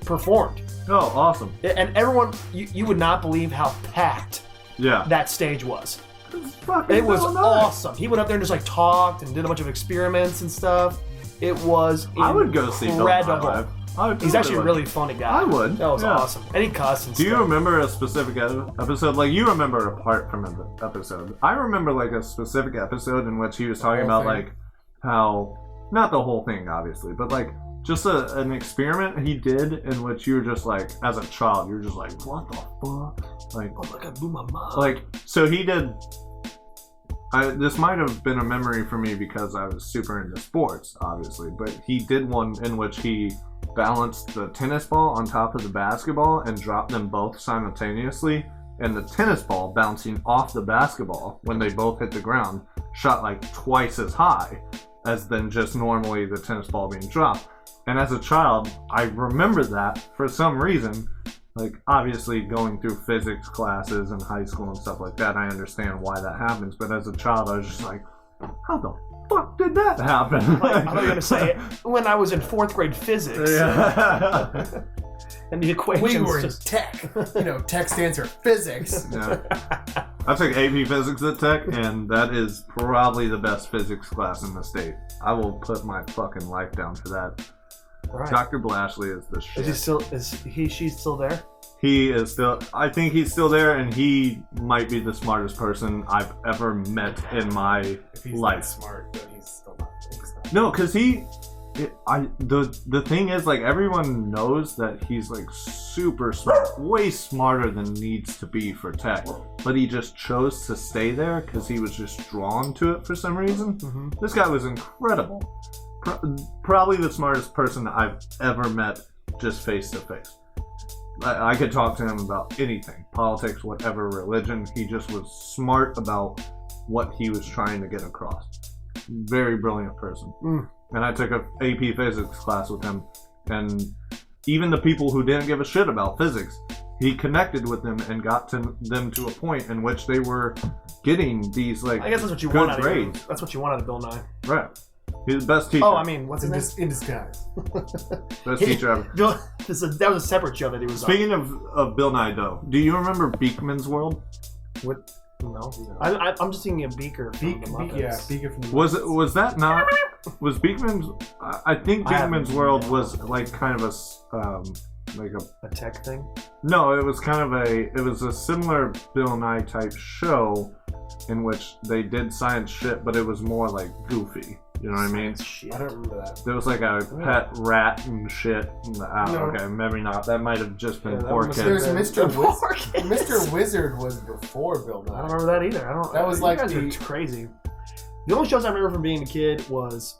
B: performed.
D: Oh, awesome.
B: And everyone, you would not believe how packed
D: Yeah.
B: that stage was.
D: It's fucking
B: It was
D: Bill Nye.
B: awesome. He went up there and just talked and did a bunch of experiments and stuff. It was
D: I would go see Bill Nye
B: incredible.
D: live. I would
B: He's
D: totally
B: actually a
D: would.
B: really funny guy.
D: I would,
B: That was
D: yeah.
B: awesome. And he cussed and
D: Do you
B: stuff.
D: remember a specific episode? Like, you remember a part from an episode. I remember, like, a specific episode in which he was talking
C: whole
D: about,
C: thing?
D: like, how... Not the whole thing, obviously, but, like, just an experiment he did in which you were just, like, as a child, you were just like, what the fuck? Like,
B: Oh my god, blew my mind.
D: like, so he did... this might have been a memory for me because I was super into sports, obviously, but he did one in which he balanced the tennis ball on top of the basketball and dropped them both simultaneously, and the tennis ball bouncing off the basketball when they both hit the ground shot like twice as high as than just normally the tennis ball being dropped. And as a child, I remember that for some reason. Like, obviously, going through physics classes in high school and stuff like that, I understand why that happens. But as a child, I was just like, how the fuck did that happen?
B: I thought you were going to say, when I was in 4th grade physics.
D: Yeah.
B: And the equations
C: We were in
B: just...
C: tech. Tech stands for physics.
D: Yeah. I took AP Physics at Tech, and that is probably the best physics class in the state. I will put my fucking life down for that.
B: Right.
D: Dr. Blashley is the shit.
B: She's still there?
D: He is still, I think he's still there, and he might be the smartest person I've ever met in my
C: If he's
D: life.
C: not smart, then he's still not. He's not.
D: No, because the thing is, like, everyone knows that he's, like, super smart, way smarter than needs to be for tech, but he just chose to stay there because he was just drawn to it for some reason.
B: Mm-hmm.
D: This guy was incredible. Probably the smartest person I've ever met just face to face. I could talk to him about anything, politics, whatever, religion. He just was smart about what he was trying to get across. Very brilliant person. And I took a AP Physics class with him, and even the people who didn't give a shit about physics, he connected with them and got them to a point in which they were getting these, like,
B: I guess that's what you
D: good
B: want out of
D: grades.
B: That's what you want out of Bill Nye.
D: Right. He's the best teacher.
B: Oh, I mean, what's his name?
C: In disguise.
D: Best teacher ever.
B: Bill, that was a separate show that he was on.
D: Speaking of Bill Nye, though, do you remember Beekman's World?
B: What? No. I'm just thinking of Beaker. From the Muppets.
C: Beaker from the
D: Was that not? Was Beekman's? I think
B: I haven't
D: Beekman's World
B: seen
D: was
B: that.
D: like kind of
B: A tech thing?
D: no, it was kind of it was a similar Bill Nye type show in which they did science shit, but it was more like goofy. You know what I mean?
B: Shit.
C: I don't remember that.
D: There was like a pet rat and shit.
C: No.
D: Okay, maybe not. That might have just been
B: Yeah, that
D: poor
B: was-
D: kids.
C: There's Mr.
B: Poor kids.
C: Mr. Wizard was before Bill Nye.
B: I don't remember that either. I don't.
C: That was
B: you
C: like
B: guys
C: the-
B: are crazy. The only shows I remember from being a kid was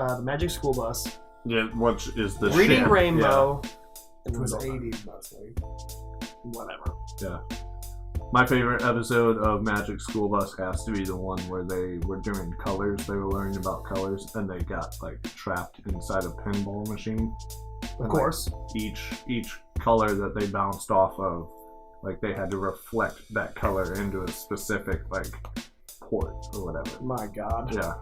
B: the Magic School Bus,
D: Yeah, which is the
B: Reading
D: shit.
B: Rainbow,
C: Which was 80s mostly.
B: whatever.
D: Yeah. My favorite episode of Magic School Bus has to be the one where they were doing colors. They were learning about colors, and they got like trapped inside a pinball machine.
B: Of course.
D: Each color that they bounced off of, like they had to reflect that color into a specific like port or whatever.
B: My God.
D: Yeah.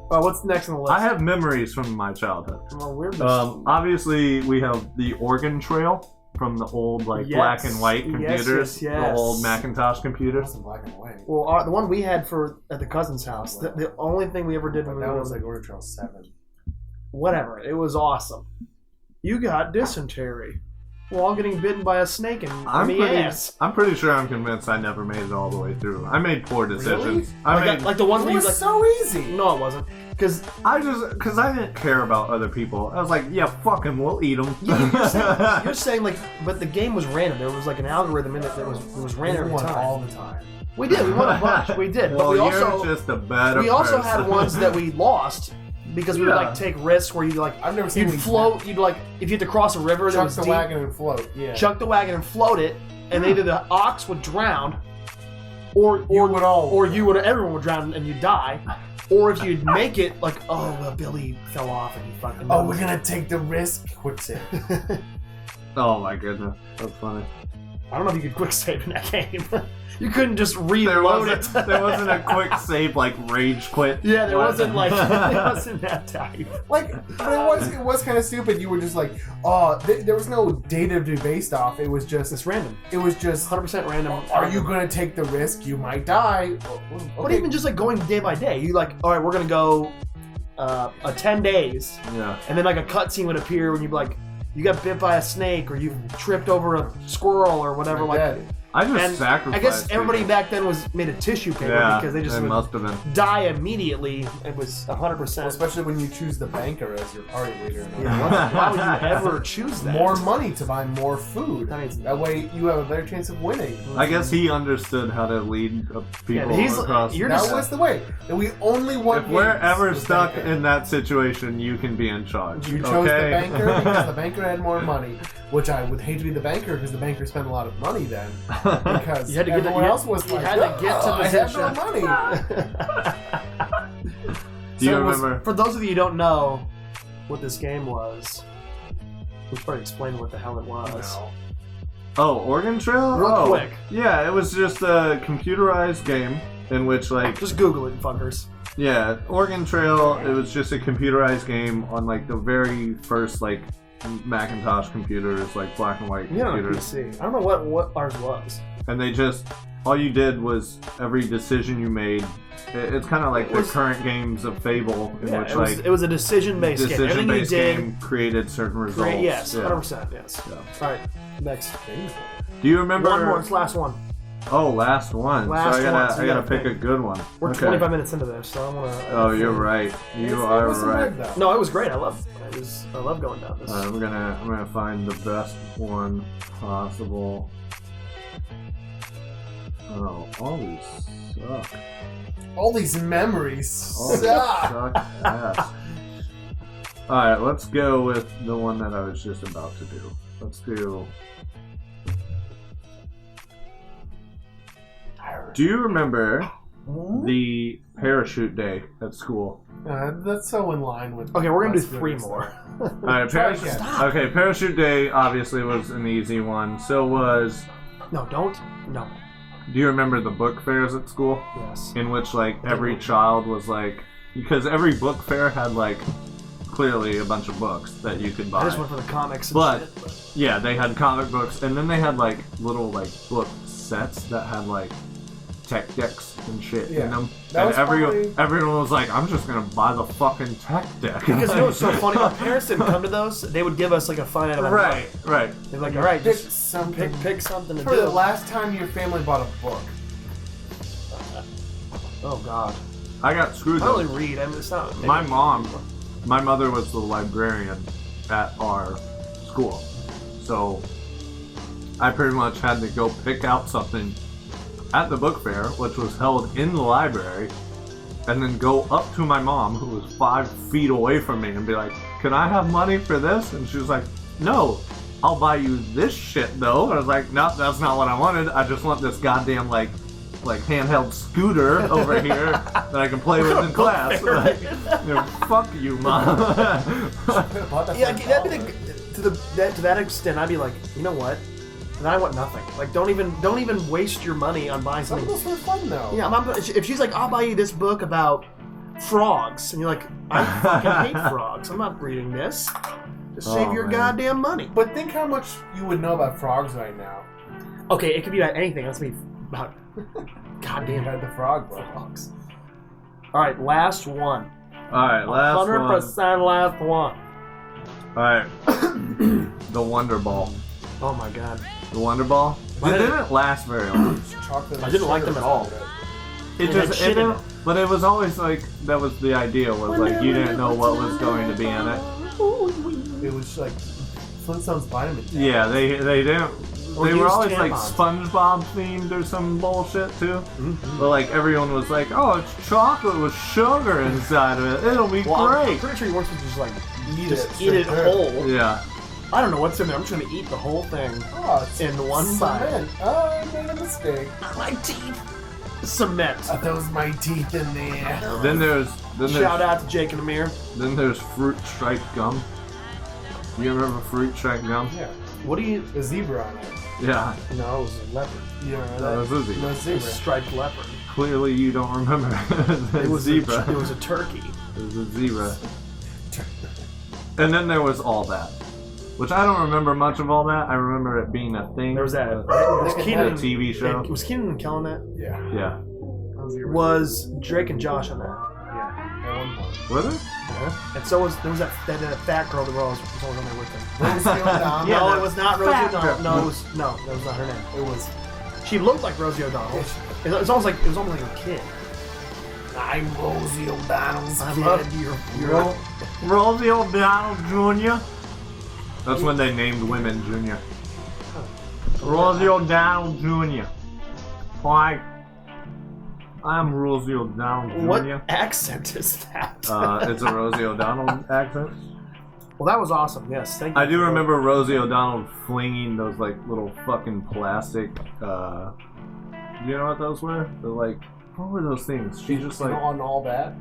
B: What's next on the list?
D: I have memories from my childhood.
B: Well, we're just...
D: Obviously, we have the Oregon Trail from the old like
B: Yes.
D: black and white
B: Yes,
D: computers,
B: yes, yes.
D: the old Macintosh
C: It
D: computers.
C: wasn't black and white.
B: Well, the one we had at the cousin's house, the only thing we ever did when
C: But
B: we
C: that
B: were
C: was like Oregon Trail 7.
B: whatever. It was awesome. You got dysentery while getting bitten by a snake in the ass.
D: I'm pretty sure I'm convinced I never made it all the way through. I made poor decisions.
B: Like the ones
C: It
B: where you
C: was
B: like.
C: so easy.
B: No, it wasn't. Because
D: I didn't care about other people. I was like, yeah, fuck 'em, we'll eat them.
B: you're saying like, but the game was random. There was like an algorithm in it that was
C: We
B: random every
C: won
B: time.
C: all the time.
B: We did. We won a bunch. We did.
D: Well,
B: But we
D: you're
B: also
D: just a better
B: we also
D: person.
B: had ones that we lost because we would
D: Yeah.
B: like take risks where you like
C: I've never seen
B: you'd
C: these
B: float. You'd like if you had to cross a river that
C: Chuck
B: was
C: the
B: deep.
C: wagon and float. Yeah.
B: Chuck the wagon and float it, and either the ox would drown, or everyone would drown and you die, or if you'd make it, like, oh well, Billy fell off and he fucking.
C: Oh, we're gonna take the risk. Quicksand.
D: Oh my goodness, that's funny.
B: I don't know if you could quick save in that game. You couldn't just reload it.
D: There wasn't a quick save like rage quit.
B: Yeah, there
D: button.
B: wasn't like it wasn't that type.
C: Like, but it was kind of stupid. You were just like, oh, there was no data to be based off. It was just
B: It's random,
C: It was just
B: 100% random.
C: Are you gonna take the risk? You might die. Okay.
B: But even just like going day by day, you like, all right, we're gonna go 10 days,
D: Yeah.
B: and then like a cutscene would appear when you'd be like, you got bit by a snake or you tripped over a squirrel or whatever. Like,
C: Dead.
D: I just
B: and
D: sacrificed.
B: I guess everybody
D: people.
B: back then was made of tissue paper
D: Yeah,
B: because they just
D: they
B: would
D: must have been.
B: die immediately. It was 100%.
C: Especially when you choose the banker as your party leader.
B: Yeah, why would you ever choose that?
C: More money to buy more food.
B: That means-
C: That way you have a better chance of winning.
D: I guess he understood how to lead people across.
B: you're
C: That
B: just-
C: was the way. And we only won
D: If we're
C: games
D: ever
C: with
D: stuck
C: banker.
D: in that situation, you can be in charge.
C: You chose
D: okay?
C: the banker because the banker had more money, which I would hate to be the banker because the banker spent a lot of money then. Because
B: You had to get
C: everyone
B: you-
C: else was
B: you
C: like,
B: had to get to
C: "Oh, I have
B: position."
C: no money.
D: Do you
B: So it was-
D: remember?
B: for those of you who don't know what this game was, we should probably explain what the hell it was.
D: Oh, Oregon Trail?
B: Real
D: Oh,
B: quick.
D: Yeah, it was just a computerized game in which, like,
B: Just Google it, fuckers.
D: yeah, Oregon Trail, it was just a computerized game on, like, the very first, like, Macintosh computers, like, black and white
B: You know,
D: computers.
B: PC. I don't know what ours was.
D: And they just, all you did was every decision you made, it's kind of like
B: It
D: the
B: was-
D: current games of Fable, in
B: Yeah,
D: which,
B: it was a decision-based game. Everything you
D: decision-based
B: did,
D: game created certain results.
B: great. Yes,
D: Yeah.
B: 100%. Yes.
D: Yeah.
B: All right, next.
D: Do you remember?
B: One more. It's the last one.
D: Oh, last one.
B: Last
D: so I
B: one,
D: gotta,
B: so
D: I
B: you
D: gotta
B: gotta
D: pick a good one.
B: We're
D: Okay.
B: 25 minutes into this, so I want to.
D: Oh, you're right. You are
C: It wasn't
D: right.
C: bad, though.
B: No, it was great. I love going down this.
D: I'm gonna find the best one possible. Oh, all these suck.
C: All these memories
D: All these
C: suck.
D: suck ass. Alright, let's go with the one that I was just about to do. Let's do. Do you remember the parachute day at school?
C: That's so in line with.
B: Okay, we're gonna do
C: last
B: 3
C: year's
B: more.
D: Alright,
C: Try
D: parachute.
C: again.
D: Okay, parachute day obviously was an easy one. So was.
B: No, don't. No.
D: Do you remember the book fairs at school?
B: Yes.
D: In which, like, every child was like. Because every book fair had, like, clearly a bunch of books that you could buy.
B: I just went for the comics and
D: But-
B: shit.
D: Yeah, they had comic books, and then they had like little like book sets that had like tech decks and shit
C: Yeah.
D: in them.
C: That
D: And
C: was probably-
D: everyone was like, "I'm just gonna buy the fucking tech deck."
B: Because you know what's so funny? Our parents didn't come to those. They would give us like a finite amount of money.
D: right.
B: They're like, all right,
C: Pick
B: just
C: something.
B: pick something to
C: For the
B: do.
C: last time your family bought a book.
B: Oh God.
D: I got screwed.
B: I don't
D: Though.
B: really read. I mean, it's not.
D: My mother was the librarian at our school, so I pretty much had to go pick out something at the book fair, which was held in the library, and then go up to my mom, who was 5 feet away from me, and be like, "Can I have money for this?" And she was like, "No, I'll buy you this shit though." And I was like, "No, that's not what I wanted. I just want this goddamn like handheld scooter over here that I can play with in class." Like, fuck you, mom.
B: Yeah, that'd be to that extent. I'd be like, you know what? Then I want nothing. Like, don't even waste your money on buying
C: Some
B: something.
C: of those were fun though.
B: Yeah, if she's like, I'll buy you this book about frogs, and you're like, I fucking hate frogs. I'm not reading this. Just save your
D: man.
B: goddamn money.
C: But think how much you would know about frogs right now.
B: Okay, it could be about anything. Let's be about
C: You
B: goddamn
C: had the frog book.
B: frogs. All right, last one.
D: Alright, last
B: 100%
D: one.
B: last one.
D: Alright. The Wonder Ball.
B: Oh my god.
D: The Wonder Ball?
B: Why
D: It
B: did-
D: didn't last very long.
C: Chocolate
B: I
C: and
B: didn't like
C: sugar
B: them at all.
C: was
D: It
B: It had
D: just,
B: shit in
D: it, but it was always like, that was the idea, was like, you didn't know what was going to be in it.
C: good. It was like Flintstones vitamin.
D: Yeah, they didn't.
B: Or
D: They were
B: used
D: always like
B: tampons.
D: SpongeBob themed or some bullshit too. But like everyone was like, "Oh, it's chocolate with sugar inside of it. It'll be
B: Well, I'm
D: great."
B: pretty sure you weren't supposed to just like
C: Eat
B: eat it
C: straight
B: whole.
D: Yeah.
B: I don't know what's in there. I'm just gonna eat the whole thing.
C: Oh, it's
B: In one bite.
C: cement. Oh, I made a mistake.
B: My teeth. Cement.
C: Those my teeth in there.
D: Then there's
B: Shout out to Jake and Amir.
D: fruit striped gum. You remember fruit striped gum?
C: Yeah.
B: What do you?
C: A zebra on it.
D: Yeah.
B: No, it was a leopard.
C: You remember
D: That was a zebra.
C: No
B: A
C: zebra.
B: striped leopard.
D: Clearly, you don't remember.
B: It was
D: zebra.
B: it was a turkey.
D: It was a zebra. And then there was All That, which I don't remember much of All That. I remember it being a thing.
B: There was that.
D: a
B: Was Keenan
D: TV show.
B: Was Keenan and Kel on that?
C: Yeah.
D: Yeah.
B: Was Drake and Josh on that?
C: Yeah. At one point.
D: Were there?
B: And so there was that fat girl that was always on there with him.
C: Rosie O'Donnell.
B: Yeah, no,
D: that
B: it was not Rosie
D: fat
B: O'Donnell.
D: girl.
B: No, that was not her name.
C: It was.
B: She looked like Rosie O'Donnell. It was almost like a kid.
C: I'm Rosie O'Donnell's
B: I
C: kid.
B: love your
D: Rosie O'Donnell Jr. That's when they named women Junior. Rosie O'Donnell Jr. Why? I'm Rosie O'Donnell Jr.
B: What accent is that?
D: It's a Rosie O'Donnell accent.
B: Well, that was awesome. Yes, thank you.
D: I do remember Rosie O'Donnell flinging those like little fucking plastic. Do you know what those were? They're like, what were those things? She just like.
C: on all that.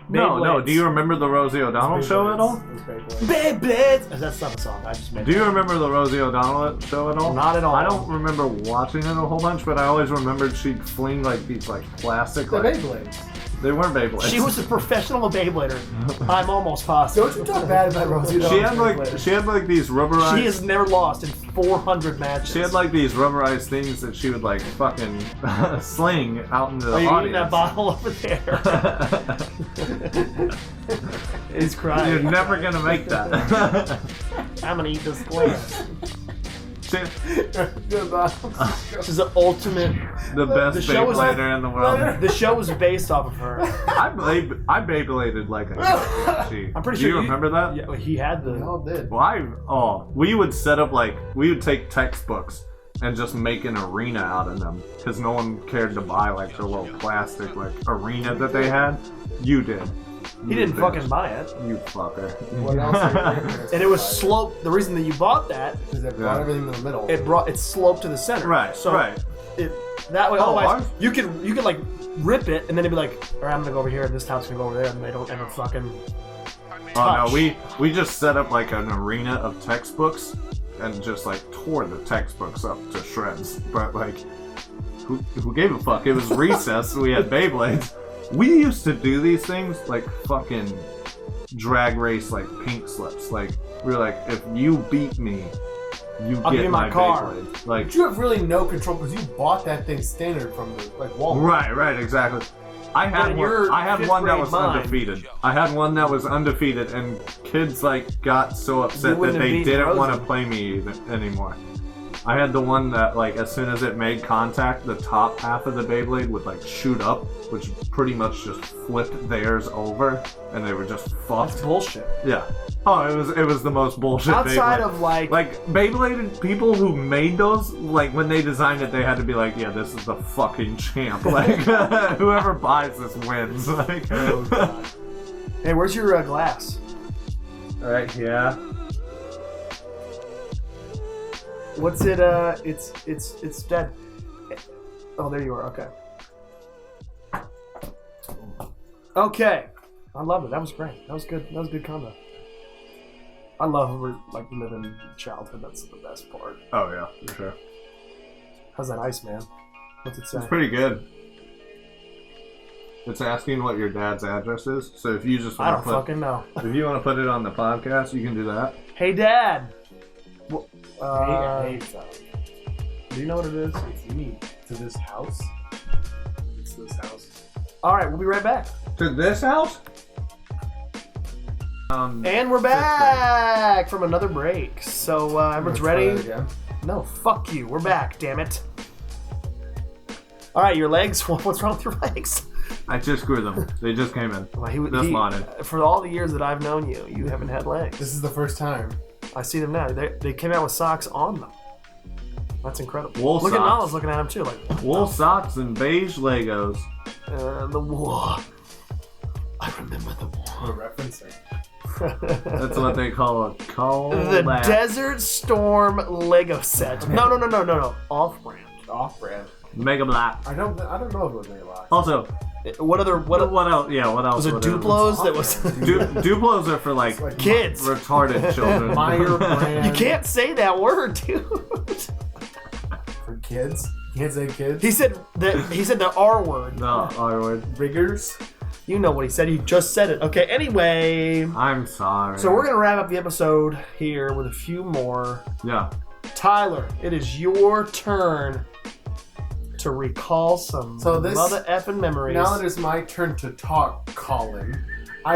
D: No.
B: Beyblades.
D: Do you remember the Rosie O'Donnell show at all?
C: It was Beyblades.
B: Beyblades. That's not a song. I just made.
D: Do you remember the Rosie O'Donnell show at all?
B: Not at all.
D: I don't remember watching it a whole bunch, but I always remembered she'd fling like these like plastic.
C: The
D: Like,
C: Beyblades.
D: they weren't Beyblades.
B: She was a professional Beyblader. I'm almost positive.
C: Don't you talk bad about Rosie
D: She
C: O'Donnell's
D: had like these rubberized.
B: She has never lost in 400 matches.
D: She had like these rubberized things that she would like fucking sling out into the
B: Are you
D: audience.
B: eating that bottle over there? He's crying.
D: You're never gonna make that.
B: I'm gonna eat this glass.
D: She-
B: She's the ultimate.
D: the best
B: The show was-
D: Beyblader in the world.
B: The show was based off of her.
D: I Beybladed like a she.
B: I'm pretty
D: Do
B: sure
D: you remember that?
B: Yeah, he had
C: We
B: the.
C: all did.
D: Well, we would set up like we would take textbooks and just make an arena out of them because no one cared to buy like the little plastic like arena that they had. You did.
B: He didn't fucking buy it,
D: You fucker.
C: What else are you doing?
B: and it was sloped. The reason that you bought that,
C: Because it brought
D: Yeah.
C: everything to the middle.
B: it sloped to the center.
D: Right.
B: So
D: right.
B: it that way.
D: Oh,
B: Otherwise,
D: ours-
B: you could like rip it, and then it'd be like, all right, I'm gonna go over here, and this top's gonna go over there, and they don't ever fucking.
D: Oh
B: touch.
D: no, we just set up like an arena of textbooks and just like tore the textbooks up to shreds. But like, who gave a fuck? It was recess. We had Beyblades. We used to do these things like fucking drag race, like pink slips. Like we were like, if you beat me, you
B: I'll give
D: get
B: you my car.
D: Beyblade. Like
C: But you have really no control because you bought that thing standard from the Walmart.
D: right, exactly. I had
B: in
D: one.
B: your
D: I had
B: fifth
D: one that
B: grade
D: was
B: mind-
D: undefeated. I had one that was undefeated, and kids like got so
B: You
D: upset that
B: wouldn't have
D: they
B: beaten
D: didn't want to
B: Rosie.
D: play me anymore. I had the one that, like, as soon as it made contact, the top half of the Beyblade would, like, shoot up, which pretty much just flipped theirs over, and they were just fucked.
B: That's bullshit.
D: Yeah. Oh, it was the most bullshit
B: Outside
D: Beyblade.
B: of like
D: Beyblade people who made those, like, when they designed it, they had to be like, yeah, this is the fucking champ. Like, whoever buys this wins. Like,
B: oh god. Hey, where's your glass?
D: Alright, yeah.
B: What's it? It's dead. Oh, there you are. Okay. Okay. I love it. That was great. That was good. That was good combo. I love like living childhood. That's the best part.
D: Oh, yeah, for sure.
B: How's that ice, man? What's it say?
D: It's pretty good. It's asking what your dad's address is, so if you just
B: I
D: want
B: don't
D: to
B: fucking know.
D: if you want to put it on the podcast, you can do that.
B: Hey, Dad.
C: Hey,
B: Do you know what it is?
C: if you need to this house, it's this house.
B: All right, we'll be right back.
D: To this house?
B: And we're back from another break. So everyone's ready?
C: Again.
B: No, fuck you. We're back. Damn it. All right, your legs. What's wrong with your legs?
D: I just grew them. They just came in.
B: Well,
D: This morning.
B: For all the years that I've known you, you haven't had legs.
C: This is the first time.
B: I see them now. They came out with socks on them. That's incredible.
D: Wool
B: Look at
D: socks.
B: Nala's looking at them too. Like
D: Wool socks and beige Legos.
B: the war. I remember the war.
C: We're referencing.
D: That's what they call a collab.
B: The Desert Storm Lego set.
C: Okay.
B: No. Off-brand.
C: Off-brand.
D: Mega Black.
C: I don't know if it was made last.
D: Also,
B: What
D: what else? Yeah, what else?
B: was it?
D: would it-
B: Duplos that was.
D: Duplos are for like
C: Like
B: Kids.
D: retarded children.
C: Meyer brand.
B: You can't say that word, dude.
C: For kids. You can't say kids.
B: He said the R word.
D: No, R word.
C: Riggers.
B: You know what he said. He just said it. Okay. Anyway,
D: I'm sorry.
B: so we're gonna wrap up the episode here with a few more.
D: Yeah.
B: Tyler, it is your turn to recall some
C: So this-
B: mother effing memories.
C: Now that it's my turn to talk, Colin,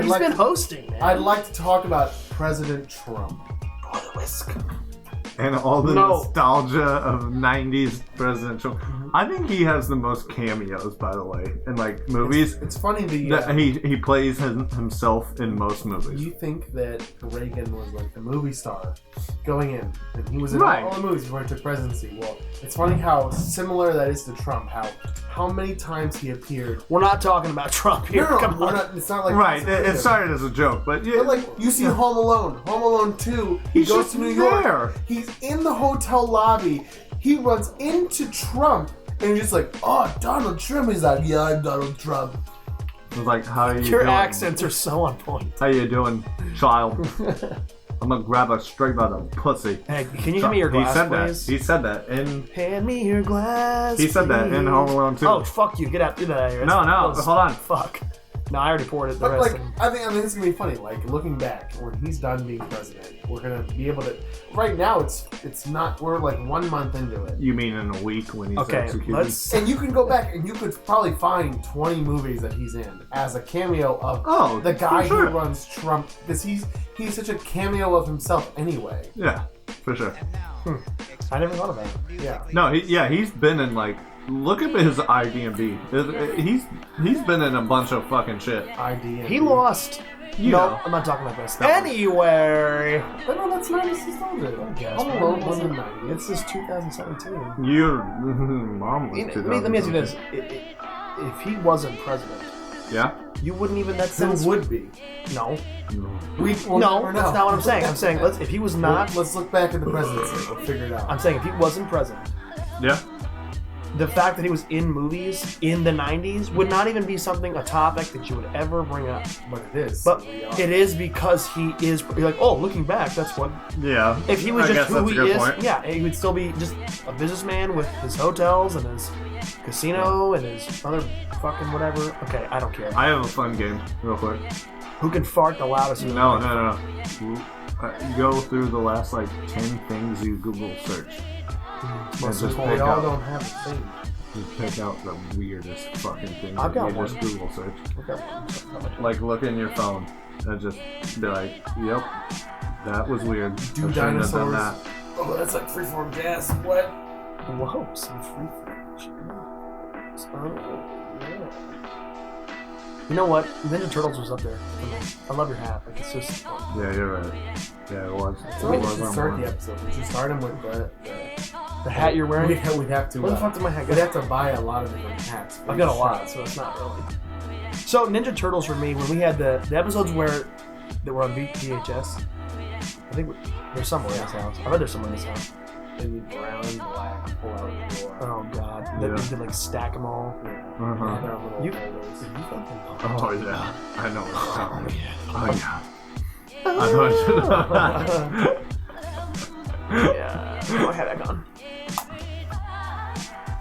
B: He's been hosting, man.
C: I'd like to talk about President Trump.
B: Pour the whisk.
D: And all the
B: No.
D: nostalgia of 90s presidential. I think he has the most cameos, by the way, in like movies.
C: It's funny
D: That he plays himself in most movies.
C: you think that Reagan was like the movie star going in, and he was in
D: Right.
C: all the movies before he took presidency. Well, it's funny how similar that is to Trump. How many times he appeared.
B: We're not talking about Trump here.
C: No,
B: Come
C: we're
B: on.
C: not, it's not like
D: Right, it started as a joke, but yeah,
C: But like you see Home Alone 2, he
D: He's
C: goes
D: just
C: to New York.
D: there.
C: He's in the hotel lobby. He runs into Trump, and he's just like, "Oh, Donald Trump." He's like, "Yeah, I'm Donald Trump."
D: it was like, how are you
B: Your
D: doing?
B: accents are so on point.
D: How you doing, child? I'm gonna grab her straight by the pussy.
B: Hey, can you give me your glass,
D: he said
B: please?
D: that. He said that in.
B: Hand me your glass.
D: He said that in
B: please.
D: Home Alone 2.
B: Oh, fuck you. Get out of here.
D: No,
B: That's-
D: hold on.
B: Fuck. No, I already poured it. The
C: But
B: rest
C: like,
B: of them.
C: I think it's gonna be funny. Like looking back, when he's done being president, we're gonna be able to. Right now, it's not. We're like 1 month into it,
D: You mean in a week when he's
B: Okay,
D: executed?
B: let's.
C: and you can go back and you could probably find 20 movies that he's in as a cameo of
D: Oh,
C: the guy
D: for sure.
C: who runs Trump, because he's such a cameo of himself anyway.
D: Yeah, for sure.
B: I never thought about it.
C: Yeah.
D: No, he's been in like. Look at his IMDb. He's been in a bunch of fucking shit.
C: ID.
B: He lost.
D: You
B: no,
D: know.
B: I'm not talking about this.
D: No.
B: Anyway.
C: But no, that's 96 I
B: guess.
C: Home Alone was in 90.
B: It's just 2017.
D: Your mom was
B: Let me ask you this. If he wasn't president,
D: Yeah?
B: you wouldn't even that
C: Who
B: sense.
C: would be?
B: No.
C: We'll
B: No,
C: never know.
B: that's not what I'm saying. I'm saying if he was not.
C: Let's look back at the presidency. We'll figure it out.
B: I'm saying if he wasn't president,
D: Yeah?
B: the fact that he was in movies in the 90s would not even be a topic that you would ever bring up.
C: But it is.
B: But
C: We are.
B: it is because he is. You're like, oh, looking back, that's what.
D: Yeah.
B: If he was
D: I
B: just
D: guess
B: who
D: that's a
B: he
D: good
B: is,
D: point.
B: yeah, he would still be just a businessman with his hotels and his casino and his other fucking whatever. Okay, I don't care.
D: I have a fun game, real quick.
B: Who can fart the loudest? in the
D: No.
B: room?
D: Go through the last like 10 things you Google search.
B: Most
D: just
B: important.
C: We
D: pick
C: all
D: out.
C: don't have the same.
D: Just pick out the weirdest fucking thing
B: I've
D: that
B: got
D: you
B: one.
D: just Google search.
B: Okay.
D: Like look in your phone and just be like, yep, that was weird.
C: Do
D: I shouldn't have done
C: dinosaurs
D: that.
C: Oh, that's like freeform gas. What?
B: Whoa, some free footage. Oh, yeah. You know what? Ninja Turtles was up there for me. I love your hat. Like, it's just fun.
D: Yeah, you're right. Yeah, it was.
C: So we should start the episode. We should start him with
B: The hat you're wearing?
C: we'd have to.
B: Where the fuck did my hat go?
C: We'd have to buy a lot of different hats.
B: I've got a lot, so it's not really. So Ninja Turtles for me, when we had the episodes that were on VHS, I think there's somewhere in this house. I bet there's somewhere in this house.
C: Maybe brown and black pull out of the door.
B: Oh god, that
D: Yeah.
B: you could like stack them all.
D: Uh-huh.
C: They're little
B: You-
C: folders.
D: Oh yeah, I know what you're talking about. Oh yeah. I know.
B: Yeah, put my hat back on.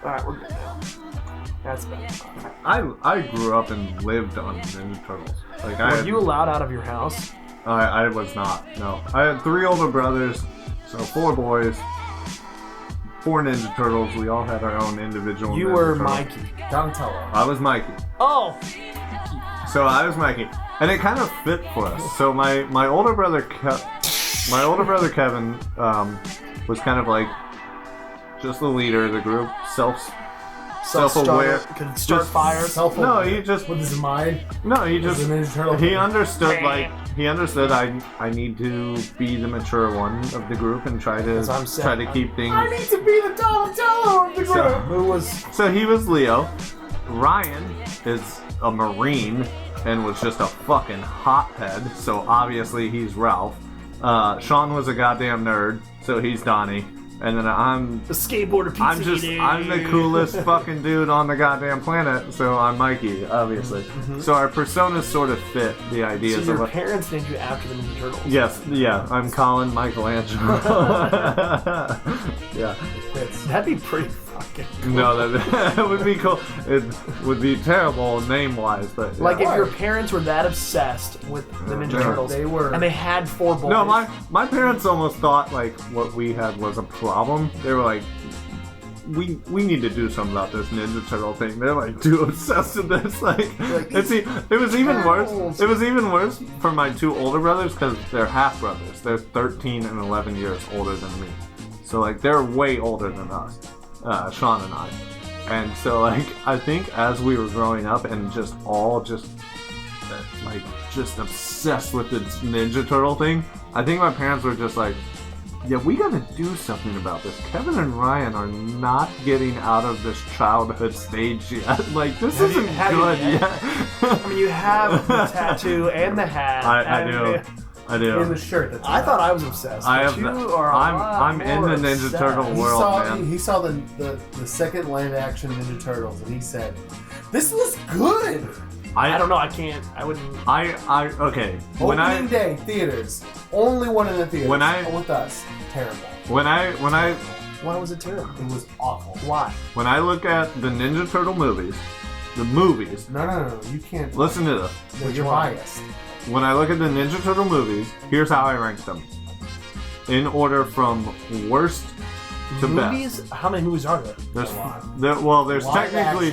B: Alright, we're good now. That's better.
D: I grew up and lived on Ninja Turtles. Like
B: Were you allowed out of your house?
D: I was not. No, I had 3 older brothers, so 4 boys, 4 Ninja Turtles. We all had our own individual.
B: You
D: Ninja
B: were
D: Turtle.
B: Mikey.
C: Donatello.
D: I was Mikey.
B: Oh!
D: So I was Mikey, and it kind of fit for us. So my older brother Kevin was kind of like just the leader of the group, self-aware.
B: Could start
D: Just
B: fires.
D: No, he just
C: With his mind.
D: he
C: Was
D: just
C: the Ninja Turtle.
D: he understood I need to be the mature one of the group and try
B: As I'm saying,
D: to keep things.
C: I need to be the Donatello of the group.
D: So-
B: Who was...
D: So he was Leo. Ryan is a Marine and was just a fucking hothead, so obviously he's Ralph. Sean was a goddamn nerd, so he's Donnie. And then I'm
B: The skateboarder pizza
D: I'm the coolest fucking dude on the goddamn planet, so I'm Mikey, obviously. So our personas sort of fit the
B: So
D: ideas
B: your
D: of what.
B: parents named you after the Ninja Turtles?
D: Yes, yeah, I'm Colin Michelangelo. Yeah.
B: That'd be pretty fucking cool.
D: No, that would be cool. It would be terrible name-wise, but yeah.
B: Like if your parents were that obsessed with the Ninja
D: Yeah.
B: Turtles,
C: They were.
B: and they had 4 boys.
D: No, my parents almost thought like what we had was a problem. They were like, we need to do something about this Ninja Turtle thing. They're like too obsessed with this. Like it was even worse. It was even worse for my 2 older brothers because they're half brothers. They're 13 and 11 years older than me. So like they're way older than us, Sean and I. And so like I think as we were growing up and just obsessed with this Ninja Turtle thing, I think my parents were just like, yeah, we gotta do something about this. Kevin and Ryan are not getting out of this childhood stage yet. Like, this isn't good yet.
B: I mean, you have the tattoo and the hat.
D: I
B: and
D: do. I do.
C: in the shirt. That's
B: I thought I was obsessed.
D: I
B: but
D: have
B: you
D: the-
B: are a lot
D: I'm in
B: more
D: the Ninja
B: obsessed.
D: Turtle world. Man.
C: He saw the second live action Ninja Turtles and he said, "This was good."
B: I don't know. I can't. I wouldn't.
D: Okay. When
C: Opening day theaters, only one in the theaters.
D: When I-
C: with us, terrible.
D: when I
B: Why was it terrible?
C: It was awful.
B: Why?
D: when I look at the Ninja Turtle movies, the movies.
C: No, you can't.
D: Listen to this.
C: You're biased.
D: When I look at the Ninja Turtle movies, here's how I rank them. In order from worst to best.
B: Movies? How many movies are there?
D: There's
C: A lot.
D: there's
C: Live
D: technically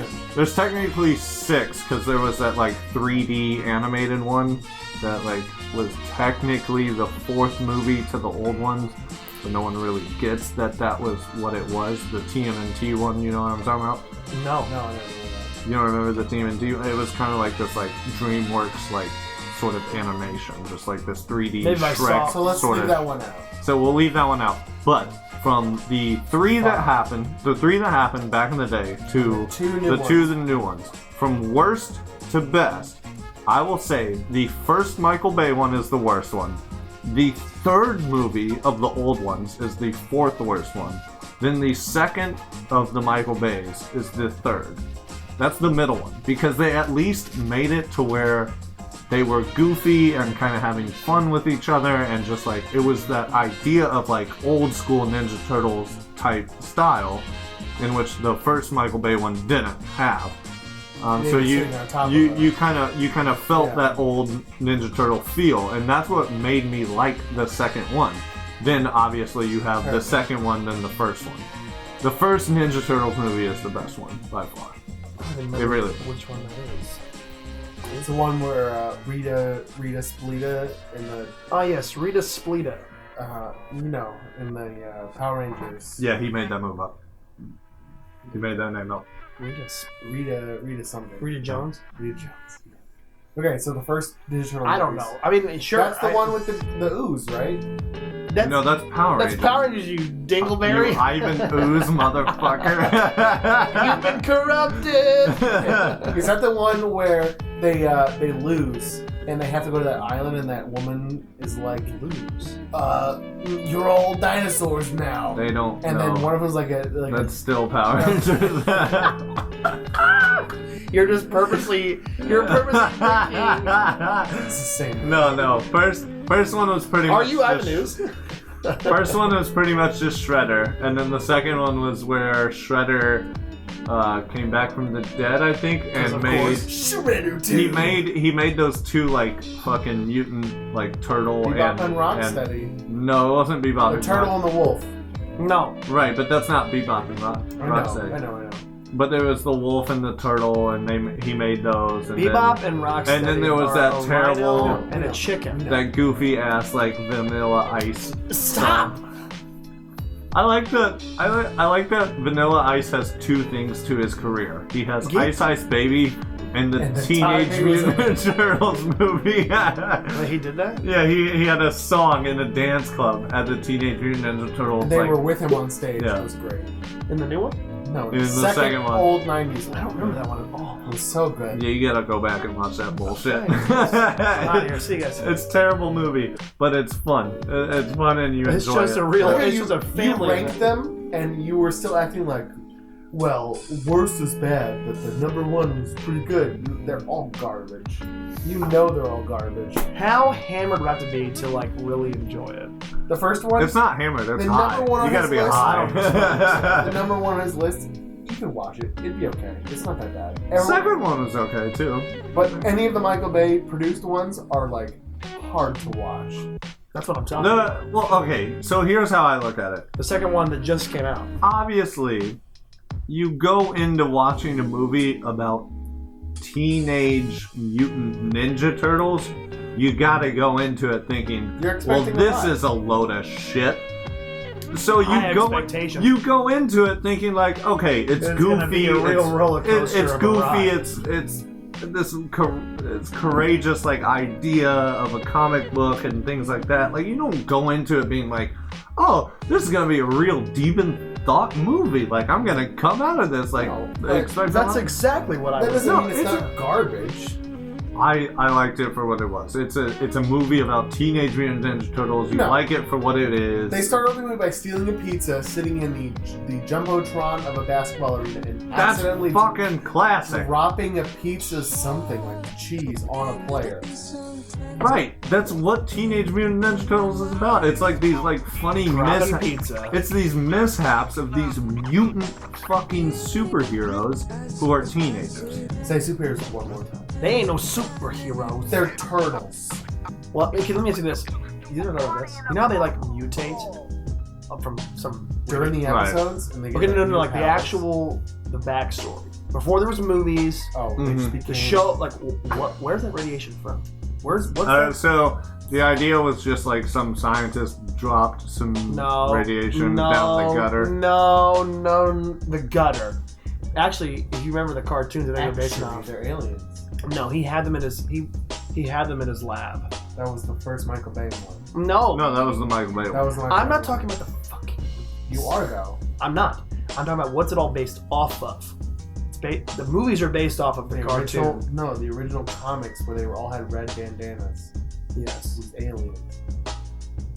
C: action.
D: 6 because there was that like 3D animated one that like was technically the 4th movie to the old ones, but no one really gets that was what it was. The TMNT one, you know what I'm talking about?
B: No.
C: No, I never knew
D: You don't remember the TMNT? It was kind of like this like DreamWorks like sort of animation, just like this 3D
B: Maybe I saw-
D: Shrek
C: that. So let's
D: sort
C: leave
D: of.
C: that one out.
D: So we'll leave that one out. But from the 3 that happened, back in the day to the new ones, from worst to best, I will say the first Michael Bay one is the worst one. The 3rd movie of the old ones is the 4th worst one. Then the 2nd of the Michael Bays is the 3rd. That's the middle one because they at least made it to where they were goofy and kind of having fun with each other, and just like it was that idea of like old school Ninja Turtles type style, in which the first Michael Bay one didn't have. So you kind of felt that old Ninja Turtle feel, and that's what made me like the 2nd one. Then obviously you have the 2nd one, then the 1st one. The first Ninja Turtles movie is the best one by far.
B: I don't remember
D: It really-
B: which one that is.
C: It's the one where Rita Splita and the
B: Oh yes, Rita Splita.
C: in the Power Rangers.
D: Yeah, he made that move up. He made that name up.
C: Rita something.
B: Rita Jones.
C: Rita Jones. Okay, so the first digital.
B: I don't know. I mean, sure.
C: That's the one with the ooze, right?
D: No, that's Power Rangers.
B: That's Power Rangers, you dingleberry.
D: You Ivan Ooze, motherfucker.
B: You've been corrupted.
C: Is that the one where they lose and they have to go to that island and that woman is like,
B: Lose.
C: you're all dinosaurs now.
D: They don't.
C: And
D: know.
C: then one of them's like
D: That's still Power Rangers.
B: You're just purposely. You're purposely thinking.
C: it's the same.
D: No. First one was pretty.
B: Are
D: much
B: you Ivan
D: just-
B: Ooze?
D: First one was pretty much just Shredder, and then the second one was where Shredder came back from the dead, I think, and
B: Of
D: made.
B: course.
C: Shredder too.
D: He made those two like fucking mutant like turtle
C: Bebop and
D: and
C: Rocksteady.
D: no, it wasn't Bebop
C: The
D: and
C: turtle and the wolf.
B: No.
D: Right, but that's not Bebop and Rocksteady.
C: I know.
D: But there was the wolf and the turtle, and he made those. And
B: Bebop and Rocksteady.
D: and then there was
B: are
D: that
B: a
D: terrible-
B: rhino and a chicken.
D: that goofy ass like Vanilla Ice.
B: Stop.
D: I like that Vanilla Ice has two things to his career. He has Ice Ice Baby and the Teenage Mutant Ninja Turtles movie.
B: Wait, he did that?
D: Yeah, he had a song in a dance club at the Teenage Mutant Ninja Turtles.
C: And they were with him on stage.
D: Yeah.
C: It was great.
B: In the new one?
C: No,
D: In the second one.
C: old 90s one.
B: I don't remember that one at all.
C: It was so good.
D: Yeah, you gotta go back and watch that bullshit.
B: I'm out of here. See you guys.
D: It's a terrible movie, but it's fun. It's fun and you
B: It's
D: enjoy
B: just
D: it.
B: a real.
C: Okay,
B: It's just a family.
C: You ranked them, and you were still acting like, well, worst is bad, but the number one was pretty good. They're all garbage. You know they're all garbage.
B: How hammered would I have to be to like really enjoy it?
C: The first one,
D: It's not hammered, it's
C: The
D: high.
C: number one on
D: You gotta
C: his
D: be
C: list-
D: high.
C: the number one on his list, you can watch it. It'd be okay. It's not that bad.
D: The second one was okay too.
C: But any of the Michael Bay produced ones are like hard to watch.
B: That's what I'm talking about.
D: Well, okay, so here's how I look at it.
B: The second one that just came out.
D: Obviously, you go into watching a movie about Teenage Mutant Ninja Turtles, you gotta go into it thinking,
C: You're
D: well,
C: expecting a
D: this
C: lot.
D: is a load of shit. So
B: High
D: you
B: expectations.
D: go into it thinking like, okay, it's
B: It's
D: goofy,
B: gonna be a real roller coaster
D: it's
B: of a
D: goofy,
B: ride.
D: it's this it's courageous like idea of a comic book and things like that. Like you don't go into it being like, oh, this is gonna be a real deep in thought movie. Like I'm gonna come out of this like
C: No, but
D: expect
B: That's exactly what I
C: That
B: was.
C: doesn't
D: No,
C: mean it's not garbage.
D: I liked it for what it was. It's a movie about Teenage Mutant Ninja Turtles. You
C: No.
D: like it for what it is.
C: They start off the movie by stealing a pizza, sitting in the jumbotron of a basketball arena, and
D: That's
C: accidentally
D: fucking classic.
C: dropping a pizza something like cheese on a player.
D: Right. That's what Teenage Mutant Ninja Turtles is about. It's like these like funny
B: Dropping
D: mishaps.
B: pizza.
D: It's these mishaps of these mutant fucking superheroes who are teenagers.
C: Say superheroes one more time.
B: They ain't no superheroes.
C: They're turtles.
B: Well, okay, let me ask you this. You don't know this. You know how they like mutate from some
C: During the
D: Right.
C: episodes, and they get
B: Okay, no,
C: new
B: like the
C: powers.
B: the backstory. Before there was movies,
C: Oh,
D: Mhm.
C: they just became
B: the show, like, where's that radiation from? What's that?
D: So the idea was just like some scientist dropped some radiation down the gutter.
B: No, the gutter. Actually, if you remember the cartoons that they were based
C: Actually,
B: off,
C: they're aliens.
B: no, he had them in his he had them in his lab.
C: That was the first Michael Bay one.
B: No,
D: No, that was the Michael Bay
C: That
D: one.
C: was the Michael
B: I'm not
C: Bay
B: talking
C: one.
B: about the fucking.
C: You are though.
B: I'm not. I'm talking about what's it all based off of. The movies are based off of the cartoon.
C: The original comics where they were all had red bandanas.
B: Yes.
C: These aliens.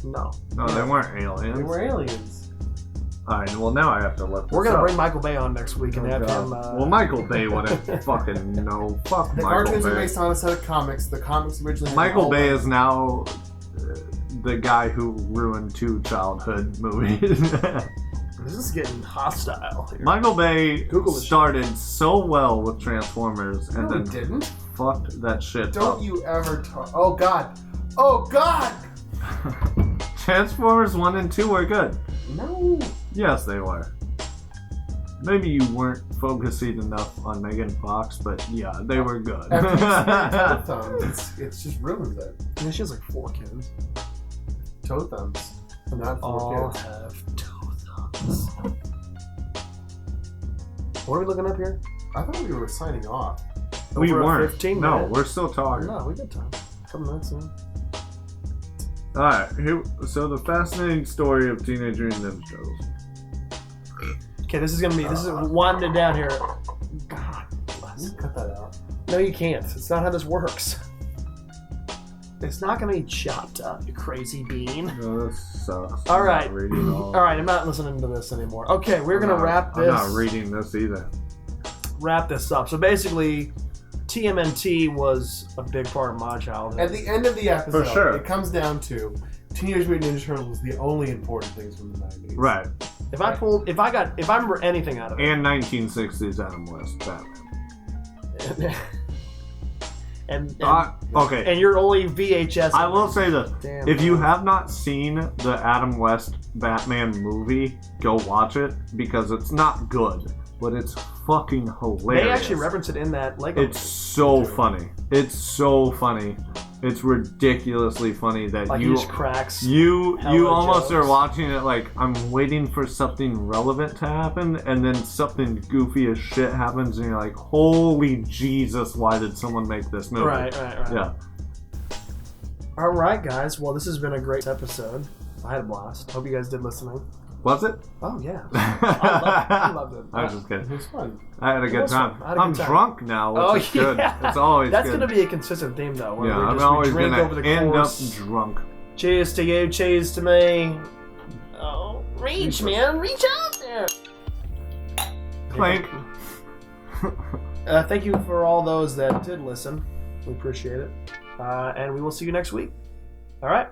B: No.
D: No, they weren't aliens.
C: They were aliens.
D: Alright, well now I have to look this
B: We're gonna
D: up.
B: bring Michael Bay on next week and
C: Oh,
B: have
C: God.
B: him.
D: Well, Michael Bay wouldn't fucking know. Fuck
C: The
D: Michael
C: cartoons are
D: Bay.
C: based on a set of comics. The comics originally had
D: Michael
C: all
D: Bay
C: the-
D: is now the guy who ruined 2 childhood movies.
B: This is getting hostile here.
D: Michael Bay
B: Google this
D: started so well with Transformers and
C: No, he
D: then
C: didn't.
D: fucked that shit
C: Don't
D: up.
C: you ever talk. Oh God. Oh God.
D: Transformers 1 and 2 were good.
C: No.
D: Yes, they were. Maybe you weren't focusing enough on Megan Fox, but yeah, they were good.
C: After you say toe thumbs, it just ruins it.
B: And she has like 4 kids.
C: Toe thumbs.
B: And they
C: Not for
B: all
C: kids.
B: have 2 thumbs. What are we looking up here?
C: I thought we were signing off.
D: We
B: Over a
D: weren't.
B: 15
D: No,
B: minute?
D: we're still talking.
B: No, we got time. A couple minutes in.
D: Alright, so the fascinating story of Teenage Mutant Ninja Turtles.
B: Okay, this is winding it down here. God bless.
C: Cut that out.
B: No, you can't. It's not how this works. It's not going to be chopped up, you crazy bean.
D: Oh, this sucks.
B: All
D: I'm
B: right.
D: not reading all.
B: All right, I'm not listening to this anymore. Okay, we're going to wrap this.
D: I'm not reading this either.
B: Wrap this up. So basically, TMNT was a big part of my childhood.
C: At the end of the episode,
D: For sure.
C: it comes down to Teenage Mutant Ninja Turtles was the only important things from the 90s.
D: Right.
B: If I remember anything out of it,
D: And 1960s Adam West Batman. Okay.
B: and you're only VHS.
D: I will say this.
B: Damn.
D: If you have not seen the Adam West Batman movie, go watch it because it's not good, but it's fucking hilarious.
B: They actually reference it in that Lego.
D: It's so funny. It's so funny. It's ridiculously funny that
B: like
D: you
B: he just cracks.
D: you
B: hella
D: almost
B: jokes.
D: are watching it like I'm waiting for something relevant to happen, and then something goofy as shit happens, and you're like, "Holy Jesus! Why did someone make this movie?"
B: Right.
D: Yeah.
B: All right, guys. Well, this has been a great episode. I had a blast. Hope you guys did listening.
D: Was it?
B: Oh yeah, I loved it.
D: I was just
C: It
D: kidding.
C: was fun.
D: I had a good
B: was
D: time.
B: fun. I had a
D: I'm
B: good time.
D: drunk now, which is good.
B: yeah.
D: It's always
B: That's
D: good.
B: gonna be a consistent theme, though. Where
D: Yeah,
B: we
D: I'm
B: just,
D: always
B: we drink
D: gonna
B: over the
D: end
B: course.
D: up drunk.
B: Cheers to you. Cheers to me. Oh, reach, man, reach out there.
D: Clank.
B: Thank you for all those that did listen. We appreciate it, and we will see you next week. All right.